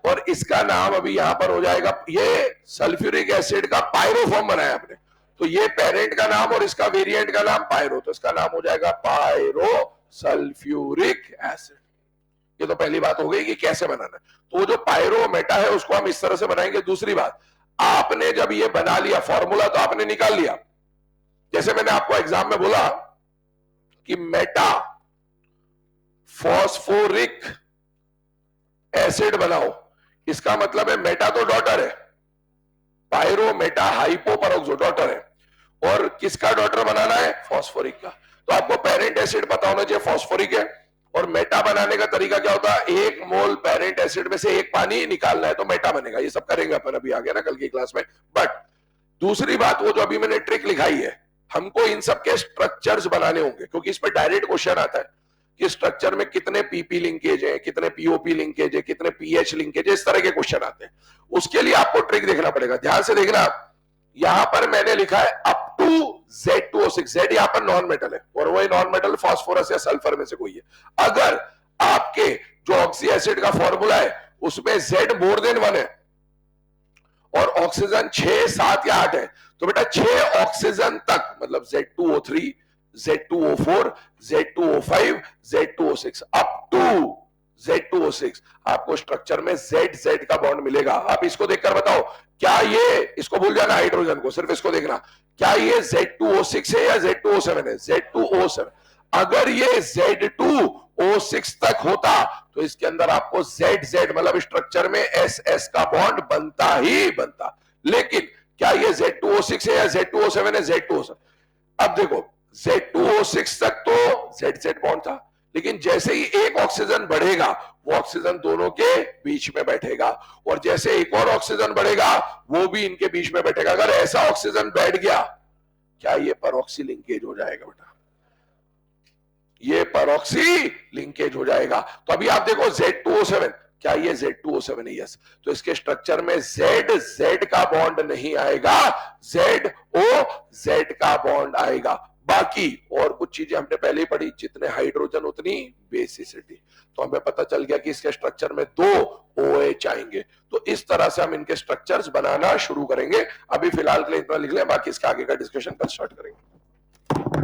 और इसका नाम अभी यहां पर हो जाएगा, ये सल्फ्यूरिक एसिड का पायरोफॉर्म बनाया आपने, तो ये पेरेंट का नाम और इसका वेरिएंट का नाम पायरो, तो इसका नाम हो जाएगा पायरो सल्फ्यूरिक एसिड। ये तो पहली बात हो गई कि कैसे बनाना है। तो वो जो पायरो मेटा है उसको हम इस तरह से बनाएंगे। दूसरी बात, आपने जब ये बना लिया फॉर्मूला तो आपने निकाल लिया, जैसे मैंने आपको एग्जाम में बोला कि मेटा फॉस्फोरिक एसिड बनाओ, इसका मतलब है मेटा तो डॉटर है, pyro Meta hypo peroxo daughter है, और किसका डॉटर बनाना है? फॉस्फोरिक का। तो आपको पेरेंट एसिड पता होना चाहिए फॉस्फोरिक है, और मेटा बनाने का तरीका क्या होता है? 1 मोल पेरेंट एसिड में से 1 पानी निकालना है तो मेटा बनेगा। ये सब करेंगे अपन, अभी आ गया ना कल की क्लास में। बट दूसरी बात, वो जो अभी मैंने ट्रिक लिखाई है, हमको इन सब के स्ट्रक्चर्स बनाने होंगे, क्योंकि इस पर डायरेक्ट क्वेश्चन आता है कि स्ट्रक्चर में कितने पीपी लिंकेज है, कितने पीओपी लिंकेज है, कितने पीएच लिंकेज है, इस तरह के क्वेश्चन आते हैं। उसके लिए आपको ट्रिक देखना पड़ेगा। ध्यान से देखना, यहां पर मैंने लिखा है अप टू Z2O6। Z यहां पर नॉन मेटल है, और वही नॉन मेटल फास्फोरस या सल्फर में से कोई है। अगर आपके जो ऑक्सी एसिड का फॉर्मूला है उसमें Z मोर देन 1 है और ऑक्सीजन 6, 7 या 8 है, तो बेटा 6 ऑक्सीजन तक, मतलब Z2O3, Z2O4, Z2O5, Z2O6 up to Z2O6 आपको स्ट्रक्चर में Z का बॉन्ड मिलेगा। आप इसको देखकर बताओ, क्या ये, इसको भूल जाना हाइड्रोजन को, सिर्फ इसको देखना, क्या ये Z2O6 है या Z2O7 है? Z2O7। अगर ये Z2O6 तक होता तो इसके अंदर आपको Z मतलब स्ट्रक्चर में SS का बॉन्ड बनता ही बनता। लेकिन क्या ये Z2O6 है या Z2O7 है? Z2O7। अब देखो, Z2O6 तक तो Z बॉन्ड था, लेकिन जैसे ही एक ऑक्सीजन बढ़ेगा वो ऑक्सीजन दोनों के बीच में बैठेगा, और जैसे एक और ऑक्सीजन बढ़ेगा वो भी इनके बीच में बैठेगा। अगर ऐसा ऑक्सीजन बैठ गया, क्या ये परऑक्सी लिंकेज हो जाएगा बेटा? ये परऑक्सी लिंकेज हो जाएगा। तो अभी आप देखो Z2O7, क्या ये Z2O7 है? यस। तो इसके स्ट्रक्चर में Z का बॉन्ड नहीं आएगा, ZO का बॉन्ड आएगा। बाकी और कुछ चीजें हमने पहले ही पढ़ी, जितने हाइड्रोजन उतनी बेसिसिटी। तो हमें पता चल गया कि इसके स्ट्रक्चर में 2 OH आएंगे। तो इस तरह से हम इनके स्ट्रक्चर्स बनाना शुरू करेंगे। अभी फिलहाल के लिए इतना लिख लें, बाकी इसके आगे का डिस्कशन कल स्टार्ट करेंगे।